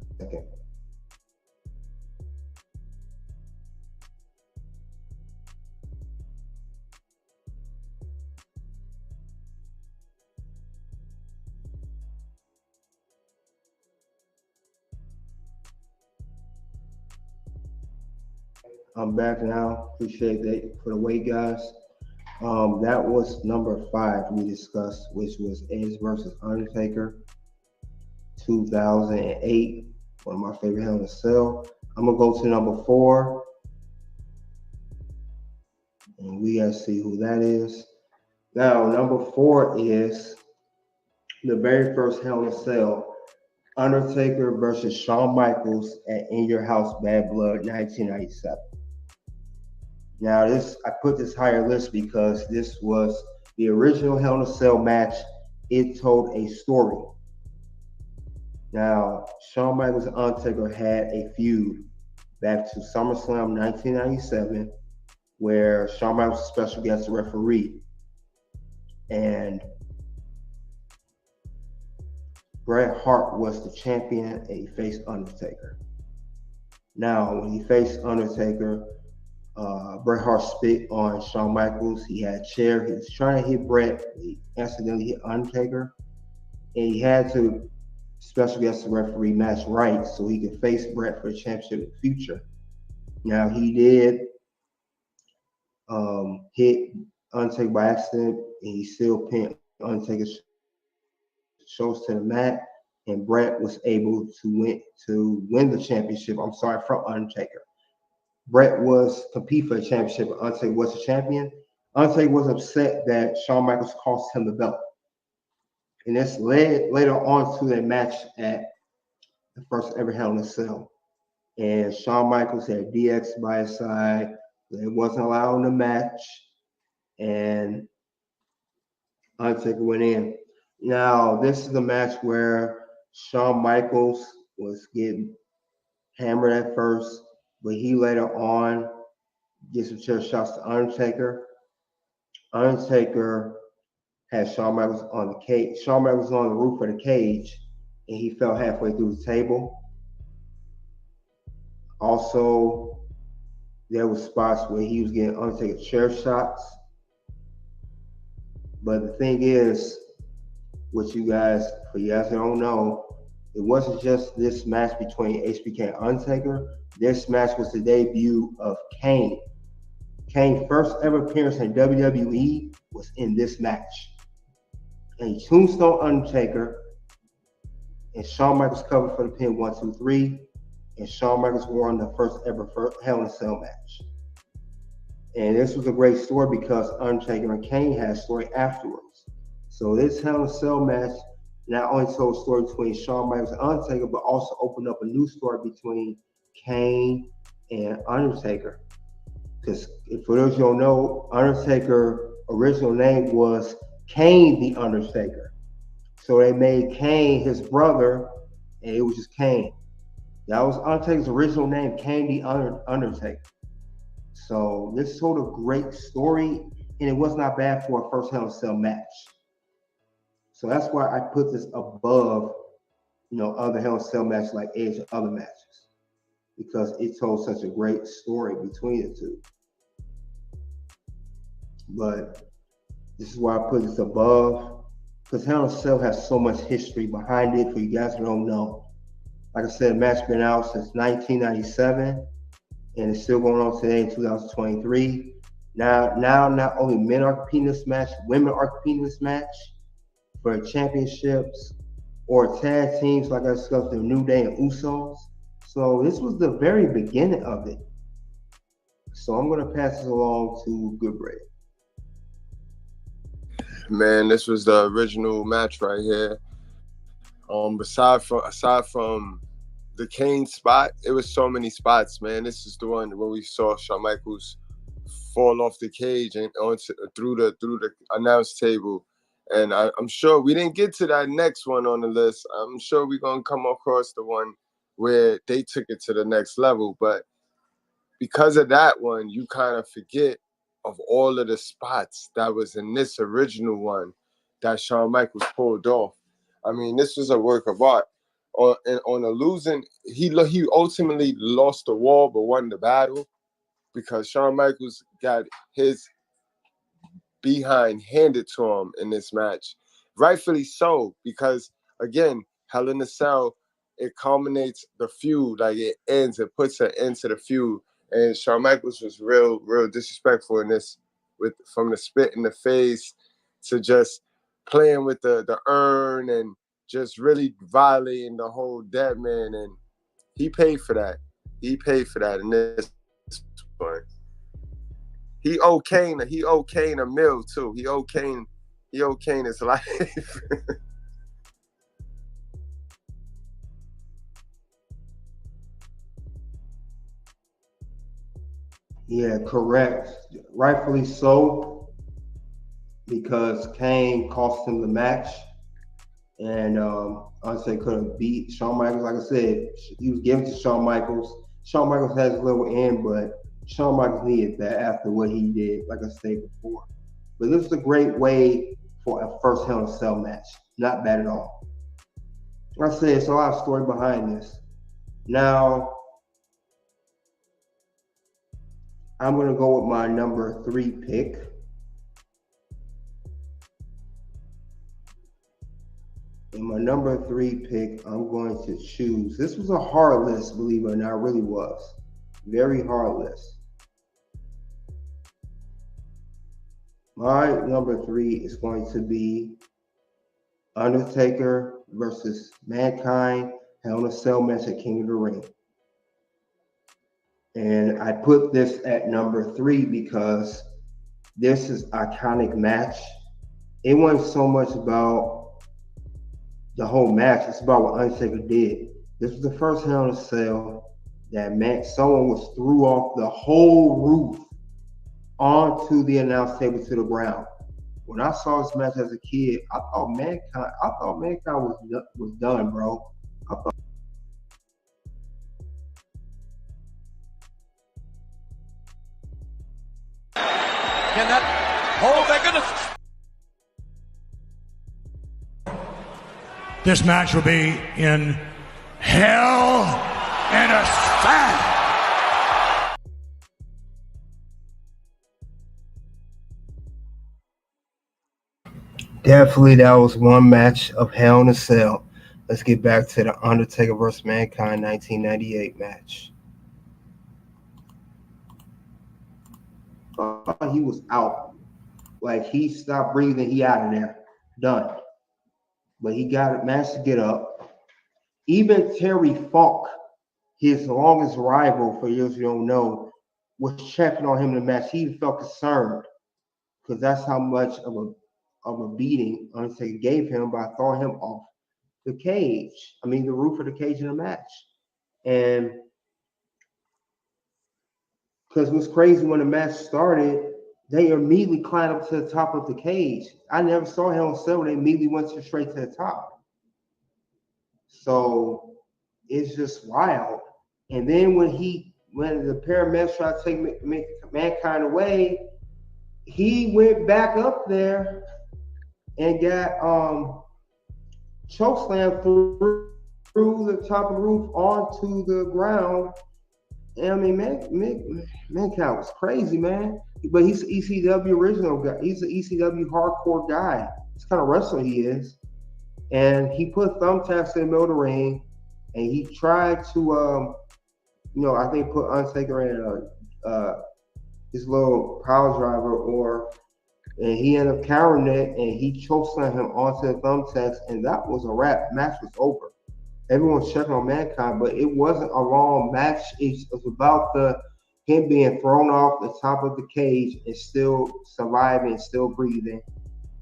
I'm back now. Appreciate that for the wait, guys. That was number 5 we discussed, which was Edge versus Undertaker, 2008. One of my favorite Hell in a Cell. I'm gonna go to number 4, and we gotta see who that is. Now, number 4 is the very first Hell in a Cell, Undertaker versus Shawn Michaels at In Your House Bad Blood 1997. Now, this I put this higher list because this was the original Hell in a Cell match. It told a story. Now, Shawn Michaels and Undertaker had a feud back to SummerSlam 1997, where Shawn Michaels was a special guest referee, and Bret Hart was the champion, and he faced Undertaker. Now, when he faced Undertaker, Bret Hart spit on Shawn Michaels. He had a chair. He was trying to hit Bret. He accidentally hit Undertaker, and he had to special guest referee match right so he could face Bret for the championship in the future. Now, he did hit Undertaker by accident, and he still pinned Undertaker's shoulders to the mat, and Bret was able to win the championship. I'm sorry, from Undertaker. Bret was compete for the championship, and Undertaker was the champion. Undertaker was upset that Shawn Michaels cost him the belt, and this led later on to their match at the first ever Hell in a Cell. And Shawn Michaels had DX by his side. They wasn't allowed in the match, and Undertaker went in. Now, this is the match where Shawn Michaels was getting hammered at first, but he later on gets some chair shots to Undertaker. Undertaker had Shawn Michaels on the cage. Shawn Michaels was on the roof of the cage, and he fell halfway through the table. Also, there was spots where he was getting Undertaker chair shots. But the thing is, for you guys that don't know, it wasn't just this match between HBK and Undertaker. This match was the debut of Kane. Kane's first ever appearance in WWE was in this match. And he tombstone Undertaker, and Shawn Michaels covered for the pin 1, 2, 3, and Shawn Michaels won the first ever Hell in a Cell match. And this was a great story because Undertaker and Kane had a story afterwards. So this Hell in a Cell match not only told a story between Shawn Michaels and Undertaker, but also opened up a new story between Kane and Undertaker. Because for those you don't know, Undertaker's original name was Kane the Undertaker. So they made Kane his brother, and it was just Kane. That was Undertaker's original name, Kane the Undertaker. So this told a great story, and it was not bad for a first Hell in a Cell match. So that's why I put this above, other Hell in a Cell matches like Edge and other matches, because it told such a great story between the two. But this is why I put this above, because Hell in a Cell has so much history behind it. For you guys who don't know, like I said, the match been out since 1997, and it's still going on today in 2023. Now, not only men are competing in this match, women are competing in this match for championships or tag teams, like I discussed, the New Day and Usos. So this was the very beginning of it. So I'm going to pass this along to Goodbread. Man, this was the original match right here. Aside from the Kane spot, it was so many spots, man. This is the one where we saw Shawn Michaels fall off the cage and through the announce table. And I'm sure we didn't get to that next one on the list. I'm sure we're gonna come across the one where they took it to the next level. But because of that one, you kind of forget of all of the spots that was in this original one that Shawn Michaels pulled off. I mean, this was a work of art. On a losing, he ultimately lost the war but won the battle because Shawn Michaels got his behind handed to him in this match. Rightfully so, because again, Hell in a Cell, it culminates the feud, like it puts an end to the feud. And Shawn Michaels was real disrespectful in this, from the spit in the face to just playing with the urn and just really violating the whole dead man. And he paid for that. He paid for that in this one. He owed Kane a meal too. He owed Kane his life. Yeah, correct. Rightfully so, because Kane cost him the match, and Undertaker could have beat Shawn Michaels. Like I said, he was given to Shawn Michaels. Shawn Michaels has a little end, but Shawn Michaels needed that after what he did, like I said before. But this is a great way for a first Hell in a Cell match. Not bad at all. Like I said, it's a lot of story behind this. Now, I'm going to go with my number 3 pick. In my number 3 pick, I'm going to choose. This was a hard list, believe it or not, it really was. Very hard list. My number 3 is going to be Undertaker versus Mankind, Hell in a Cell match at King of the Ring. And I put this at number 3 because this is iconic match. It wasn't so much about the whole match, it's about what Undertaker did. This was the first Hell in a Cell that someone was threw off the whole roof onto the announce table to the ground. When I saw this match as a kid, I thought Mankind was done, bro. Can that hold? They're gonna. This match will be in Hell in a Cell. Definitely, that was one match of Hell in a Cell. Let's get back to the Undertaker vs. Mankind 1998 match. He was out. Like, he stopped breathing. He out of there. Done. But he managed to get up. Even Terry Funk, his longest rival, for those you don't know, was checking on him in the match. He felt concerned because that's how much of a beating Undertaker gave him by throwing him off the roof of the cage in the match. And because it was crazy when the match started, they immediately climbed up to the top of the cage. I never saw Hell in a Cell. They immediately went straight to the top. So it's just wild. And then when the paramedics tried to take Mankind away, he went back up there and got chokeslammed through the top of the roof onto the ground. And I mean, Mankind was crazy, man. But he's an ECW original guy. He's an ECW hardcore guy. It's kind of wrestler he is. And he put thumbtacks in the middle of the ring, and he tried to, I think put Undertaker in his little power driver, and he ended up countering it, and he chokeslammed him onto the thumbtacks, and that was a wrap. Match was over. Everyone was checking on Mankind, but it wasn't a long match. It was about him being thrown off the top of the cage and still surviving, still breathing.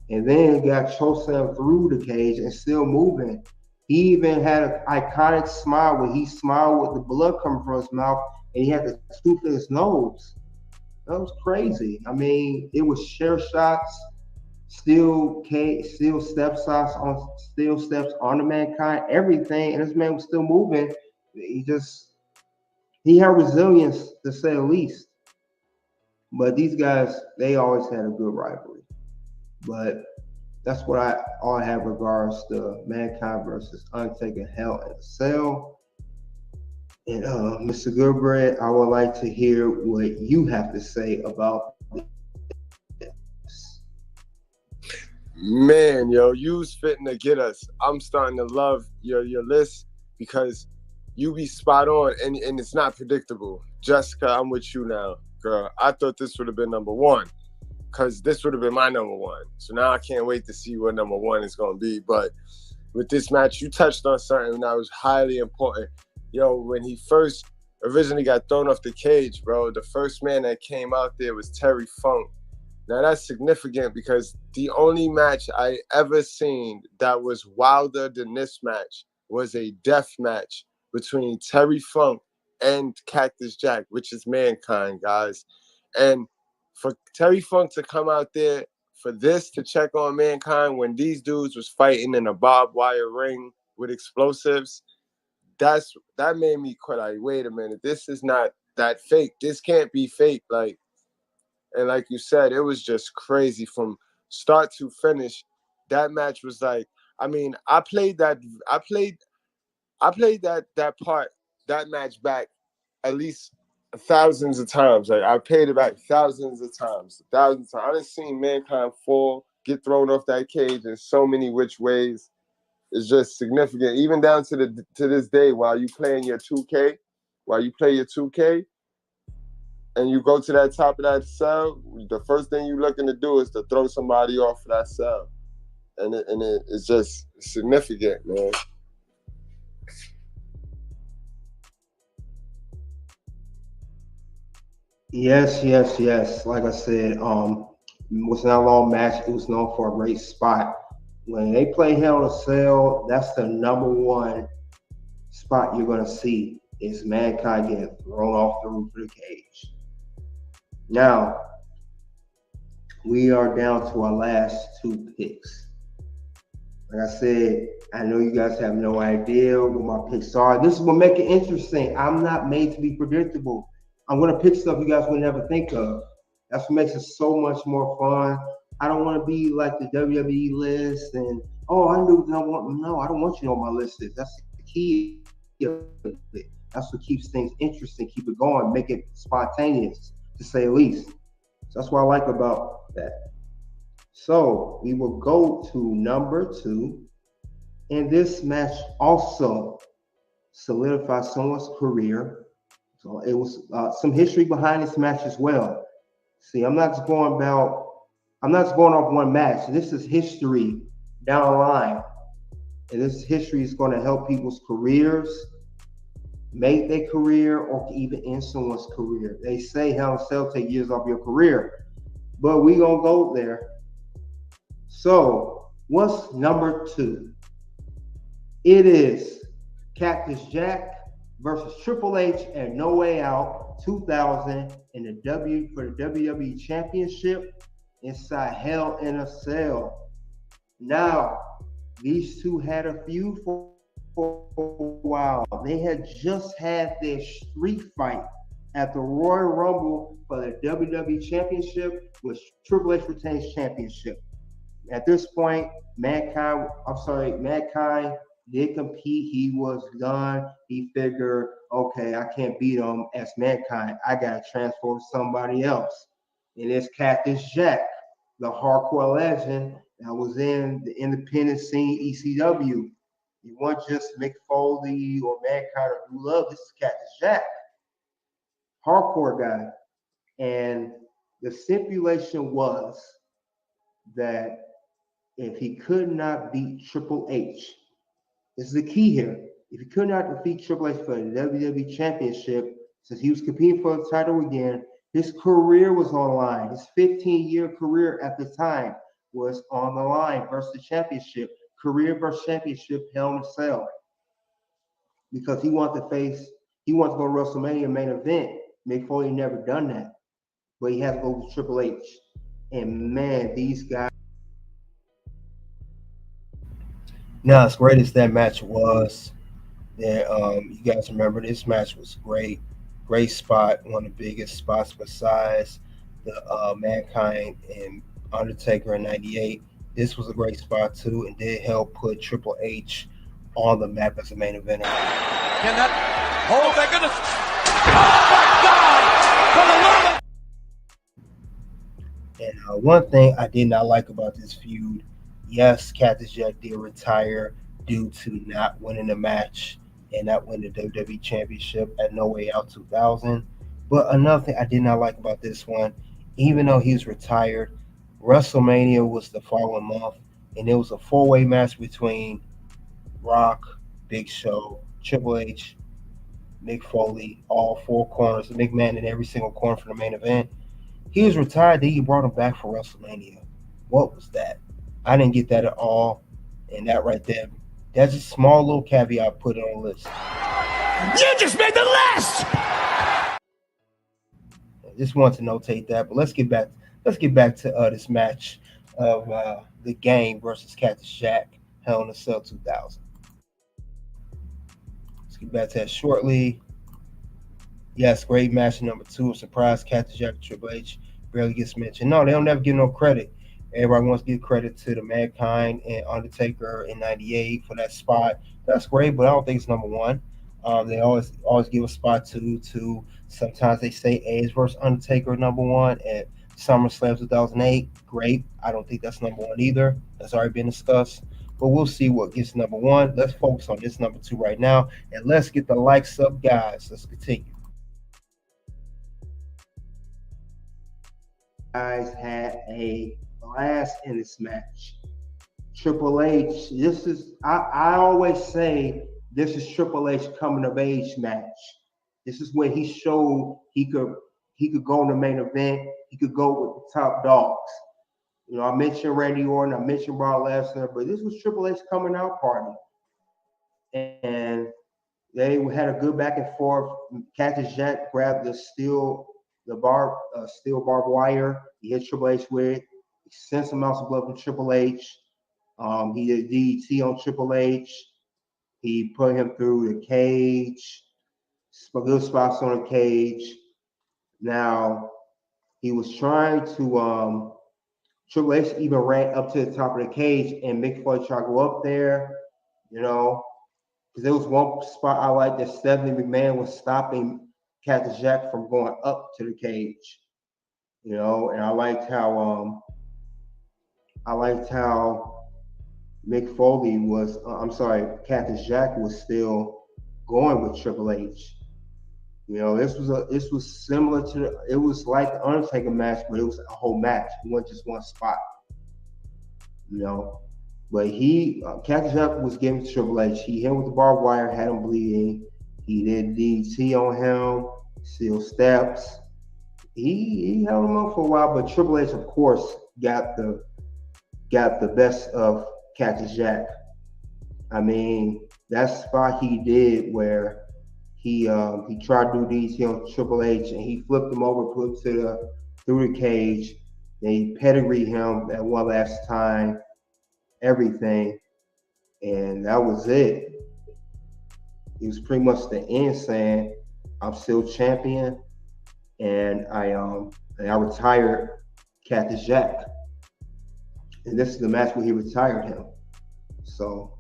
And then got chokeslammed through the cage and still moving. He even had an iconic smile where he smiled with the blood coming from his mouth, and he had the tooth in his nose. That was crazy. I mean, it was chair shots, steel steps on the Mankind, everything, and this man was still moving. He had resilience, to say the least. But these guys, they always had a good rivalry. But that's what I have regards to Mankind versus Undertaker, Hell in a Cell. And Mr. Goodbread, I would like to hear what you have to say about this. Man, yo, you's fitting to get us. I'm starting to love your list because you be spot on, and it's not predictable. Jessica, I'm with you now, girl. I thought this would have been number one, because this would have been my number one. So now I can't wait to see what number one is going to be. But with this match, you touched on something that was highly important. Yo, when he first originally got thrown off the cage, bro, the first man that came out there was Terry Funk. Now that's significant because the only match I ever seen that was wilder than this match was a death match between Terry Funk and Cactus Jack, which is Mankind, guys. And for Terry Funk to come out there for this to check on Mankind when these dudes was fighting in a barbed wire ring with explosives, that made me quite like, wait a minute, this is not that fake. This can't be fake. And like you said, it was just crazy from start to finish. That match was like, I mean, I played that match back at least thousands of times. Like I played it back thousands of times. I done seen Mankind fall, get thrown off that cage in so many which ways. It's just significant. Even down to this day, while you play your 2K, and you go to that top of that cell, the first thing you're looking to do is to throw somebody off of that cell. And it's just significant, man. Yes. Like I said, it was not a long match. It was known for a great spot. When they play Hell in a Cell, that's the number one spot you're gonna see is Mankind getting thrown off the roof of the cage. Now, we are down to our last two picks. Like I said, I know you guys have no idea what my picks are. This is what makes it interesting. I'm not made to be predictable. I'm going to pick stuff you guys would never think of. That's what makes it so much more fun. I don't want to be like the WWE list and, I knew no one. No, I don't want you on my list. That's the key of it. That's what keeps things interesting, keep it going, make it spontaneous, to say the least. So that's what I like about that. So we will go to number 2. And this match also solidified someone's career. So it was some history behind this match as well. See, I'm not just going off one match. This is history down the line. And this history is going to help people's careers, make their career, or even end someone's career. They say Hell in a Cell take years off your career, but we gonna go there. So what's number 2? It is Cactus Jack versus Triple H and No Way Out 2000 for the WWE Championship inside Hell in a Cell. Now, these two had a feud for a while. They had just had their street fight at the Royal Rumble for the WWE Championship, which Triple H retains championship. At this point, Mankind did compete. He was done. He figured, okay, I can't beat him as Mankind. I got to transform somebody else. And it's Cactus Jack, the hardcore legend that was in the independent scene ECW. It wasn't just Mick Foley or Mankind or New Love. This is Cactus Jack, hardcore guy. And the stipulation was that if he could not beat Triple H, this is the key here. If he could not defeat Triple H for the WWE Championship, since he was competing for the title again, his career was on the line. His 15-year career at the time was on the line versus the championship. Career versus championship, Hell in a Cell. Because he wanted to go to WrestleMania main event. Mick Foley never done that. But he had to go with Triple H. And man, these guys. Now, as great as that match was, you guys remember this match was great. Great spot, one of the biggest spots besides the Mankind and Undertaker in '98. This was a great spot too, and did help put Triple H on the map as a main eventer. Can that? Oh, they're gonna! Oh my God! For the love! And one thing I did not like about this feud, yes, Cactus Jack did retire due to not winning the match and that win the WWE Championship at No Way Out 2000. But another thing I did not like about this one, even though he's retired, WrestleMania was the following month, and it was a four-way match between Rock, Big Show, Triple H, Mick Foley, all four corners, McMahon in every single corner for the main event. He was retired, then you brought him back for WrestleMania. What was that? I didn't get that at all. And that right there, that's a small little caveat I put it on the list. You just made the list! I just wanted to notate that. But let's get back to this match of the Game versus Cactus Jack, Hell in a Cell 2000. Let's get back to that shortly. Yes, great match number 2. Surprise Cactus Jack Triple H barely gets mentioned. No, they don't never give no credit. Everybody wants to give credit to the Mankind and Undertaker in '98 for that spot. That's great, but I don't think it's number 1. They always give a spot to sometimes they say Edge versus Undertaker number 1 at SummerSlam 2008. Great. I don't think that's number 1 either. That's already been discussed. But we'll see what gets number 1. Let's focus on this number 2 right now, and let's get the likes up, guys. Let's continue. Guys had a blast in this match. Triple H, this is I always say this is Triple H coming of age match. This is where he showed he could go in the main event, he could go with the top dogs. You know, I mentioned Randy Orton, I mentioned Brock Lesnar, but this was Triple H coming out party. And they had a good back and forth. Cactus Jack grabbed the steel barbed wire. He hit Triple H with it. He sent some amounts of blood from Triple H. He did DDT on Triple H. He put him through the cage. Some good spots on the cage. Now, he was trying to, Triple H even ran up to the top of the cage, and Mick Foley tried to go up there, you know, because there was one spot I liked that Stephanie McMahon was stopping Cactus Jack from going up to the cage, you know, and I liked how Mick Foley was, Cactus Jack was still going with Triple H. You know, this was similar to it was like the Undertaker match, but it was a whole match. It wasn't just one spot. You know, but Cactus Jack was giving Triple H. He hit him with the barbed wire, had him bleeding. He did DT on him, steel steps. He held him up for a while, but Triple H, of course, got the best of Cactus Jack. I mean, that spot he did where he tried to do DT on Triple H and he flipped him over, put him through the cage. Then he pedigreed him that one last time, everything, and that was it. It was pretty much the end, saying, "I'm still champion, and I retired Cactus Jack." And this is the match where he retired him. So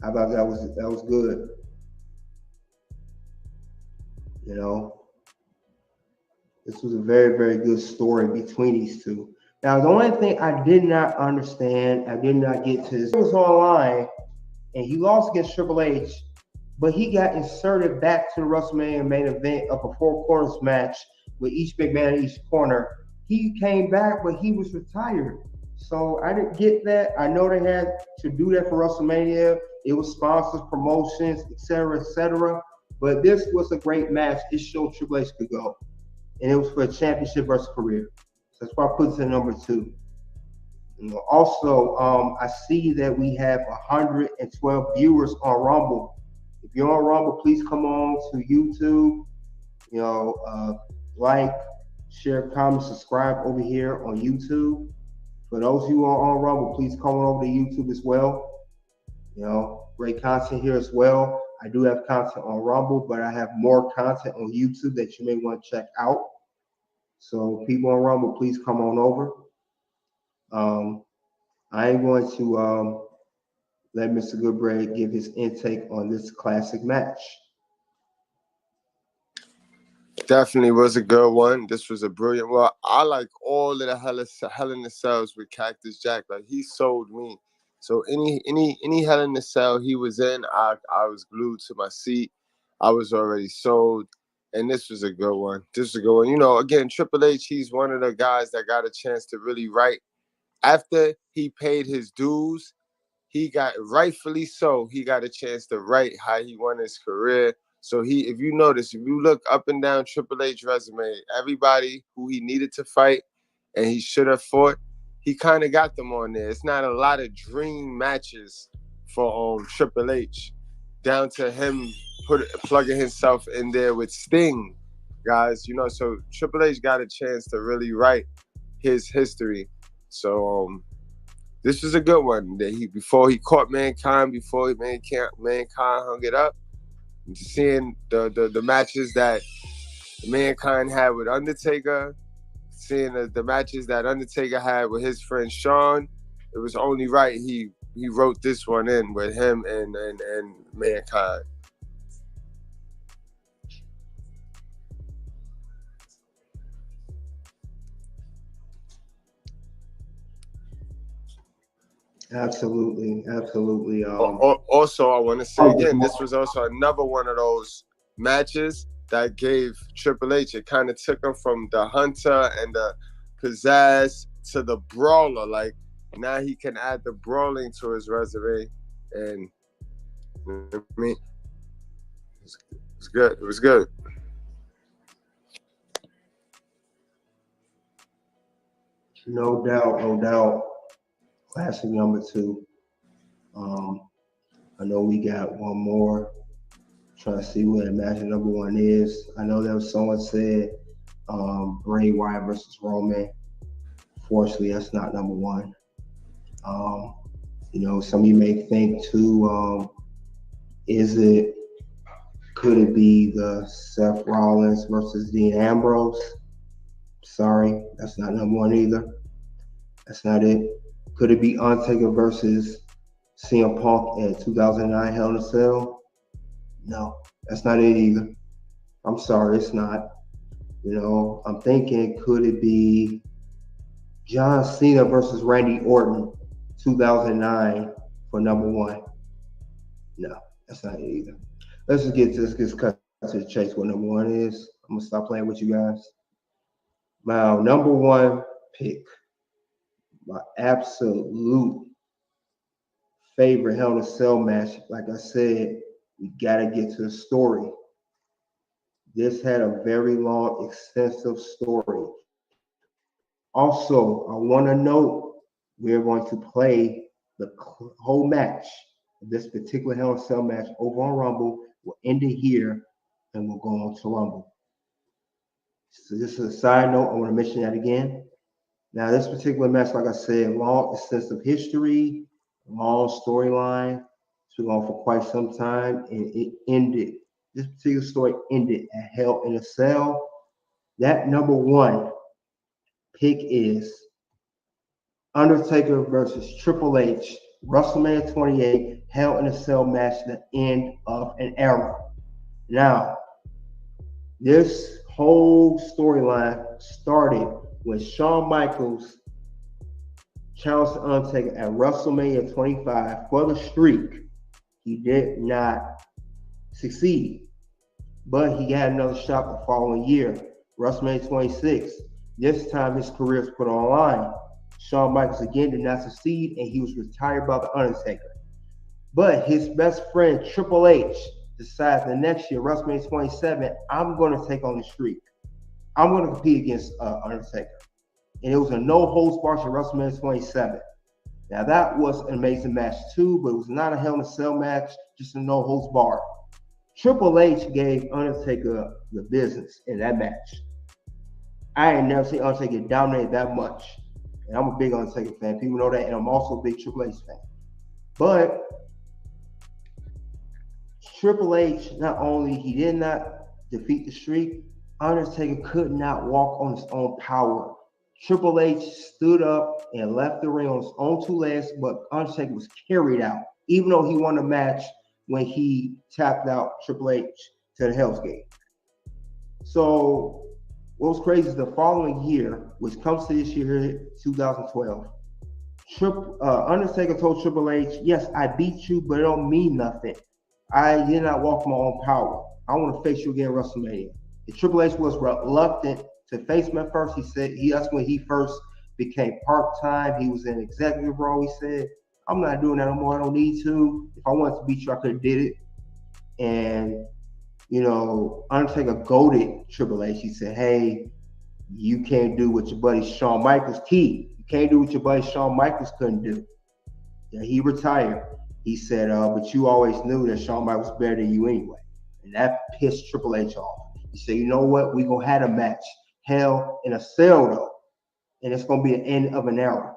I thought that was good. You know, this was a very, very good story between these two. Now, the only thing I did not understand, I did not get to this, it was online, and he lost against Triple H, but he got inserted back to the WrestleMania main event of a 4 corners match with each big man in each corner. He came back, but he was retired. So I didn't get that. I know they had to do that for WrestleMania. It was sponsors, promotions, etc., etc. But this was a great match. It showed Triple H could go. And it was for a championship versus career. So that's why I put it at number 2. You know, also, I see that we have 112 viewers on Rumble. If you're on Rumble, please come on to YouTube. You know, like, share, comment, subscribe over here on YouTube. For those of you who are on Rumble, please come on over to YouTube as well. You know, great content here as well. I do have content on Rumble, but I have more content on YouTube that you may want to check out. So people on Rumble, please come on over. I am going to let Mr. Goodbread give his intake on this classic match. Definitely was a good one. This was a brilliant. Well, I like all of the Hell in the Cells with Cactus Jack. Like, he sold me So any Hell in a Cell he was in, I was glued to my seat. I was already sold. And this was a good one. This is a good one. You know, again, Triple H, he's one of the guys that got a chance to really write. After he paid his dues, he got, rightfully so, he got a chance to write how he won his career. So if you notice, if you look up and down Triple H resume, everybody who he needed to fight and he should have fought, he kind of got them on there. It's not a lot of dream matches for Triple H, down to him plugging himself in there with Sting, guys. You know, so Triple H got a chance to really write his history. So this was a good one. That before he caught Mankind, before Mankind hung it up, seeing the matches that Mankind had with Undertaker, seeing the matches that Undertaker had with his friend Shawn, it was only right he wrote this one in with him and Mankind. Absolutely. Also, I want to say again, this was also another one of those matches that gave Triple H, it kind of took him from the Hunter and the pizzazz to the brawler. Like, now he can add the brawling to his resume, and you know what I mean, it's good. It was good. No doubt. Classic number 2. I know we got one more. Trying to see what match number 1 is. I know there was someone said Bray Wyatt versus Roman. Fortunately, that's not number 1. You know, some of you may think too, could it be the Seth Rollins versus Dean Ambrose? Sorry, that's not number 1 either. That's not it. Could it be Undertaker versus CM Punk at 2009 Hell in a Cell? No, that's not it either. I'm sorry, it's not. You know, I'm thinking, could it be John Cena versus Randy Orton, 2009 for number 1? No, that's not it either. Let's just cut to the chase what number 1 is. I'm gonna stop playing with you guys. My number 1 pick, my absolute favorite Hell in a Cell match. Like I said, we gotta get to the story. This had a very long, extensive story. Also, I want to note we're going to play the whole match. This particular Hell in a Cell match over on Rumble. We'll end it here, and we'll go on to Rumble. So this is a side note. I want to mention that again. Now, this particular match, like I said, long, extensive history, long storyline. It's been on for quite some time, and it ended. This particular story ended at Hell in a Cell. That number 1 pick is Undertaker versus Triple H, WrestleMania 28, Hell in a Cell match, the end of an era. Now, this whole storyline started when Shawn Michaels challenged the Undertaker at WrestleMania 25 for the streak. He did not succeed, but he had another shot the following year, WrestleMania 26. This time his career was put online. Shawn Michaels again did not succeed, and he was retired by the Undertaker. But his best friend Triple H decided the next year, WrestleMania 27, I'm going to take on the streak. I'm going to compete against Undertaker. And it was a no-holds-barred at WrestleMania 27. Now, that was an amazing match, too, but it was not a Hell in a Cell match, just a no-holds-barred. Triple H gave Undertaker the business in that match. I ain't never seen Undertaker dominate that much. And I'm a big Undertaker fan. People know that, and I'm also a big Triple H fan. But Triple H, not only he did not defeat the streak, Undertaker could not walk on his own power. Triple H stood up and left the ring on his own 2 legs, but Undertaker was carried out, even though he won the match when he tapped out Triple H to the Hell's Gate. So what was crazy is the following year, which comes to this year, 2012, Undertaker told Triple H, "Yes, I beat you, but it don't mean nothing. I did not walk my own power. I want to face you again at WrestleMania." And Triple H was reluctant to face him at first. He said that's when he first became part-time. He was in executive role. He said, "I'm not doing that no more. I don't need to. If I wanted to beat you, I could have did it." And Undertaker goaded Triple H. He said, "Hey, you can't do what your buddy Shawn Michaels key. You can't do what your buddy Shawn Michaels couldn't do." Yeah, he retired. He said, "But you always knew that Shawn Michaels was better than you anyway." And that pissed Triple H off. He said, "You know what? We're going to have a match. Hell in a Cell, though. And it's going to be the end of an era."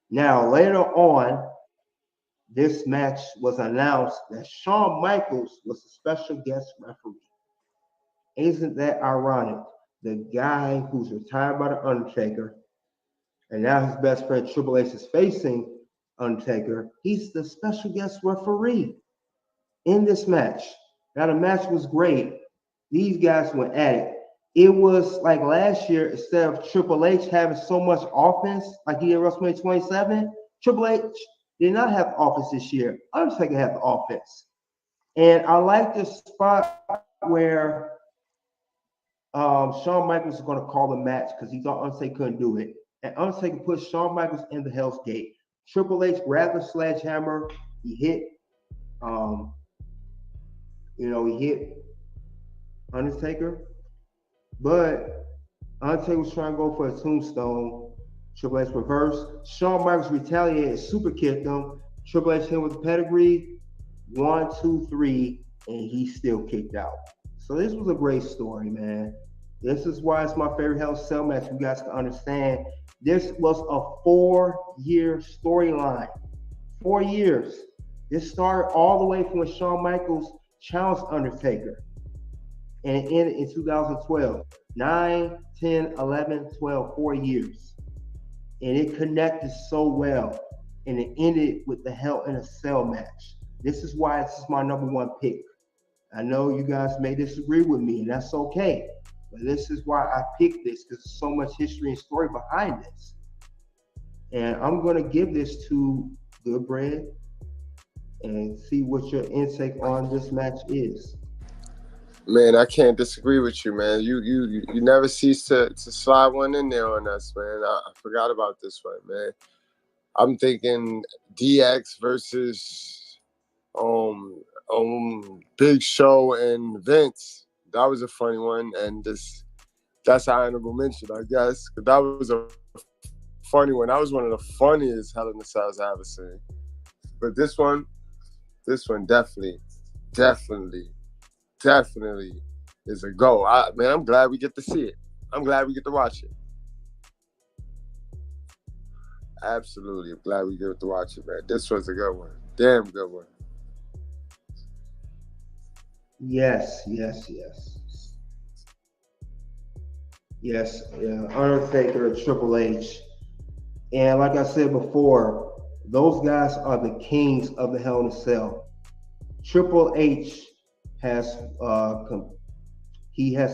Now, later on, this match was announced that Shawn Michaels was a special guest referee. Isn't that ironic? The guy who's retired by The Undertaker, and now his best friend Triple H is facing Undertaker, he's the special guest referee in this match. Now, the match was great. These guys went at it. It was like last year, instead of Triple H having so much offense like he did WrestleMania 27, Triple H did not have offense this year. Undertaker had the offense. And I like this spot where Shawn Michaels is going to call the match because he thought Undertaker couldn't do it. And Undertaker put Shawn Michaels in the Hell's Gate. Triple H grabbed the sledgehammer. He hit, he hit Undertaker. But Undertaker was trying to go for a tombstone. Triple H reversed. Shawn Michaels retaliated, super kicked him. Triple H hit him with the pedigree. 1, 2, 3, and he still kicked out. So this was a great story, man. This is why it's my favorite Hell in a Cell match. You guys can understand. This was a 4-year storyline. 4 years. This started all the way from when Shawn Michaels challenged Undertaker. And it ended in 2012. 9, 10, 11, 12, 4 years. And it connected so well. And it ended with the Hell in a Cell match. This is why this is my number one pick. I know you guys may disagree with me, and that's okay. But this is why I picked this, because there's so much history and story behind this. And I'm going to give this to Goodbread and see what your intake on this match is. Man, I can't disagree with you, man. You never cease to slide one in there on us, man. I forgot about this one, man. I'm thinking DX versus Big Show and Vince. That was a funny one, and that's an honorable mention, I guess. That was a funny one. That was one of the funniest Hell in a Cells I ever seen. But this one definitely is a go. Man, I'm glad we get to see it. I'm glad we get to watch it. Absolutely, I'm glad we get to watch it, man. This was a good one. Damn good one. Yes. Undertaker, Triple H. And like I said before, those guys are the kings of the Hell in a Cell. Triple H has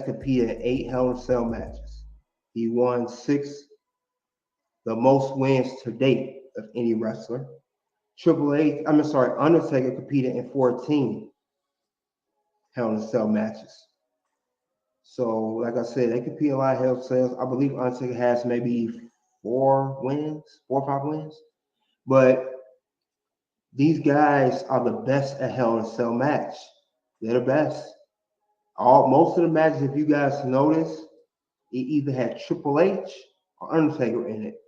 competed in 8 Hell in a Cell matches. He won 6, the most wins to date of any wrestler. Undertaker competed in 14 Hell in a Cell matches. So, like I said, they compete a lot of Hell in a Cells. I believe Undertaker has maybe 4 or 5 wins. But these guys are the best at Hell in a Cell match. They're the best. Most of the matches, if you guys notice, it either had Triple H or Undertaker in it.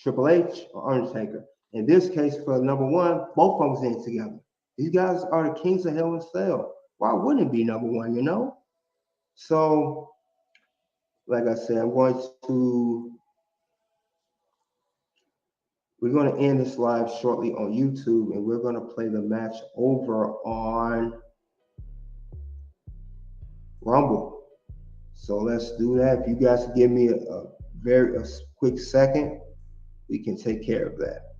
Triple H or Undertaker. In this case, for number one, both of them in it together. These guys are the kings of Hell in a Cell. Why wouldn't it be number one, you know? So, like I said, we're going to end this live shortly on YouTube, and we're going to play the match over on Rumble. So let's do that. If you guys give me a quick second, we can take care of that.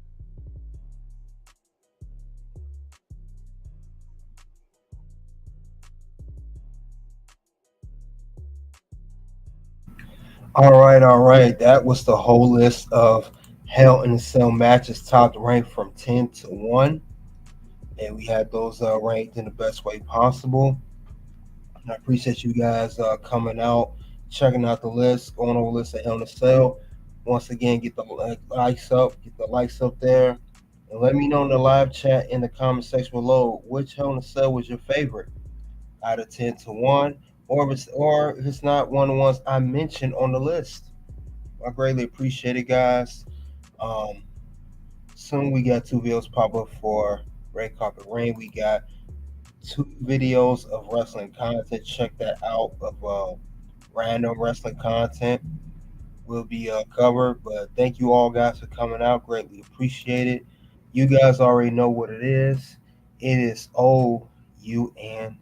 All right. That was the whole list of Hell in a Cell matches top ranked from 10 to 1. And we had those ranked in the best way possible. And I appreciate you guys coming out, checking out the list, going over the list of Hell in a Cell. Once again, get the likes up there. And let me know in the live chat in the comment section below which Hell in a Cell was your favorite out of 10 to 1, or if it's not one of the ones I mentioned on the list. I greatly appreciate it, guys. Soon we got 2 videos pop up for Red Carpet Rain. We got 2 videos of wrestling content. Check that out, of random wrestling content will be covered. But thank you all guys for coming out. Greatly appreciate it. You guys already know what it is. It is OUNT.